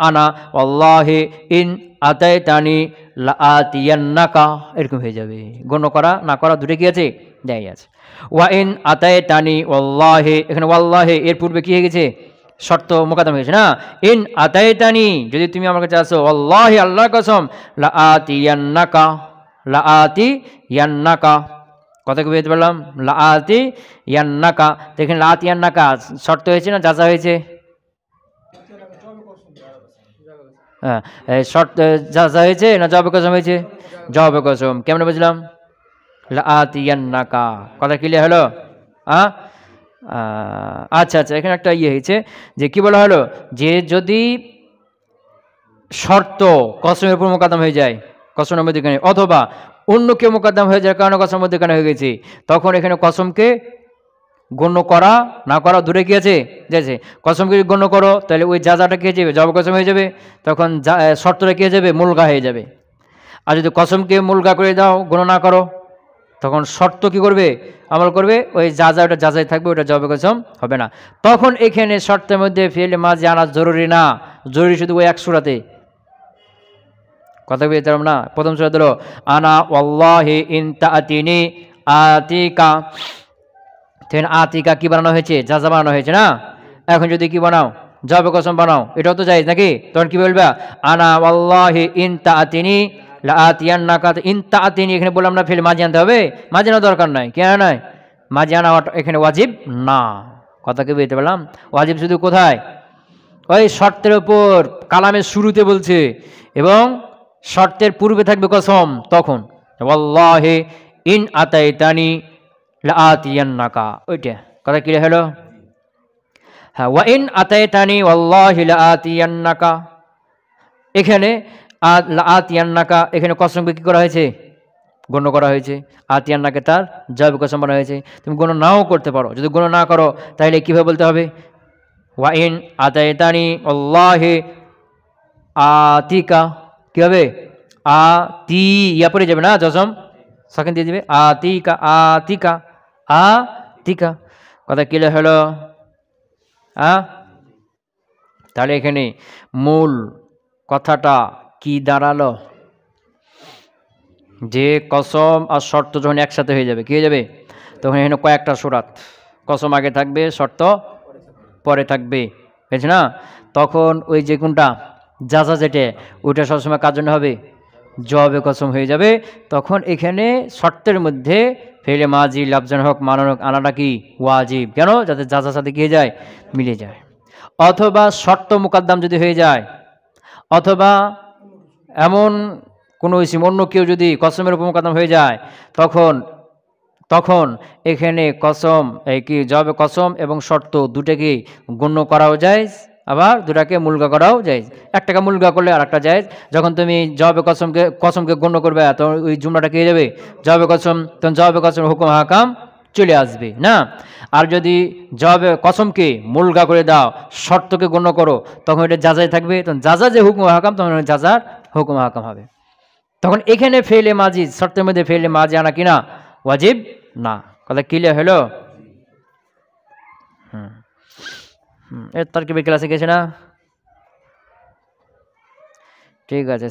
আনা ওয়াল্লাহি ইন আতাইতানি লাআতিয়ান্নাকা, এরকম হয়ে যাবে। গণ্য করা না করা দুটো কি আছে? যাই আছে। ওয়া ইন আতাইতানি ওয়াল্লাহি, এখানে ওয়াল্লাহি এর পূর্বে কি হয়ে গেছে? শর্ত মোকাদ্দম হয়েছে না। ইন আতাইতানি, যদি তুমি আমার কাছে আসো, ওয়াল্লাহি আল্লাহর কসম, লাআতিয়ান্নাকা, লাআতিয়ান্নাকা, কথা কি বুঝতে পারলাম? লাআতিয়ান্নাকা, দেখেন লাআতিয়ান্নাকা শর্ত হয়েছে না যাচা হয়েছে? হ্যাঁ, শর্ত যাচা হয়েছে না জবাবে কসম হয়েছে? জবাবে কসম। কেমন বুঝলাম? লাআতিয়ান্নাকা, কথা ক্লিয়ার হলো? আচ্ছা আচ্ছা, এখানে একটা ইয়ে হয়েছে যে কি বলা হলো, যে যদি শর্ত কসমের উপর মোকদ্দম হয়ে যায় কসমের মধ্যখানে, অথবা অন্য কেউ মোকদ্দম হয়ে যাওয়ার কারণে কসমের মধ্যখানে হয়ে গেছে, তখন এখানে কসমকে গণ্য করা না করা দূরে কি আছে? যাচ্ছে। কসমকে গণ্য করো তাহলে ওই যাজাটা কি হয়ে যাবে? জবাব কসম হয়ে যাবে, তখন শর্তটা কি হয়ে যাবে? মুলগা হয়ে যাবে। আর যদি কসমকে মুলগা করে দাও, গণ্য না করো, তখন শর্ত কি করবে? আমল করবে। ওই যা ওটা যাচাই থাকবে, ওটা জবাবে কসম হবে না। তখন এখানে শর্তের মধ্যে ফিল মাঝি আনা জরুরি না, জরুরি শুধু ওই এক সূরাতে। কথা বুঝতে পারলাম না? প্রথম সূরা দিল আনা ওয়াল্লাহি ইন তাআতিনি আতিকা, আতিকা কি বানানো হয়েছে? যাজা বানানো হয়েছে না। এখন যদি কি বানাও? জবাবে কসম বানাও, এটাও তো জায়েজ নাকি? তখন কি বলবা? আনা ওয়াল্লাহি ইন তাআতিনি লাআতিয়ান্নাকা, ইন তাআতিনি এখানে বললাম না ফিল মাঝি আনতে হবে? মাঝি আনার দরকার নাই। কেন নয়? মাঝি আনা এখানে ওয়াজিব না। কথা কি বুঝতে পারলাম? ওয়াজিব শুধু কোথায়? ওই শর্তের উপর, কালামের শুরুতে বলছে, এবং শর্তের পূর্বে থাকবে কসম, তখন ওয়াল্লাহি ইন আতাইতানি লাআতিয়ান্নাকা, ওইটা। কথা ক্লিয়ার হলো? হ্যাঁ, ওয়া ইন আতাইতানি ওয়াল্লাহি লাআতিয়ান্নাকা, এখানে লাআতিয়ান্নাকা, এখানে কসমকে কি করা হয়েছে? গণ্য করা হয়েছে। আতিয়ান্নাকে তার জবাবে কসম বলা হয়েছে। তুমি গণ্য নাও করতে পারো, যদি গণ্য না করো তাহলে কিভাবে বলতে হবে? ওয়া ইন আতাইতানি ওয়াল্লাহি আতিকা, কি হবে? আতি, ইয়া পড়ে যাবে না, জজম সাকিন দিয়ে দিবে, আতিকা, আতিকা, আতিকা। কথা ক্লিয়ার হলো? তাহলে এখানে মূল কথাটা কি দাঁড়ালো? যে কসম আর শর্ত যখন একসাথে হয়ে যাবে, কি হয়ে যাবে? তখন এখানে কয়েকটা সূরাত, কসম আগে থাকবে, শর্ত পরে থাকবে, বুঝছে না? তখন ওই যে কোনটা যাজা, যেটা ওইটা সবসময় কার জন্য হবে? জবাবে কসম হয়ে যাবে। তখন এখানে শর্তের মধ্যে ফেলে মাজি লাফজান হক মানানো আনাটা কি ওয়াজিব। কেন? যাতে যাজার সাথে গিয়ে যায়, মিলে যায়। অথবা শর্ত মুকাদ্দাম যদি হয়ে যায়, অথবা এমন কোনো ইসিম অন্য কেউ যদি কসমের উপর মুকাদ্দাম হয়ে যায়, তখন এখানে কসম, এই কি জবাবে কসম এবং শর্ত দুটাকে গণ্য করাও যায়, আবার দুটাকে মুলগা করাও যায়। একটাকে মুলগা করলে আর একটা যায়। যখন তুমি জবাবে কসমকে গণ্য করবে, তখন ওই জুমলাটা কি হয়ে যাবে? জবাবে কসম, তখন জবাবে কসম হুকুম হাকাম চলে আসবে না। আর যদি জবাবে কসমকে মুলগা করে দাও, শর্তকে গণ্য করো, তখন এটা যাচাই থাকবে, তখন যাজা যে হুকুম হাকাম, তখন যাজার হুকুম হাকাম হবে। তখন এখানে ফেলে মাজি, শর্তের মধ্যে ফেলে মাজি আনা কিনা ওয়াজিব না। কথা ক্লিয়ার হলো? এর তারকিবের ক্লাসে গেছে না? ঠিক আছে।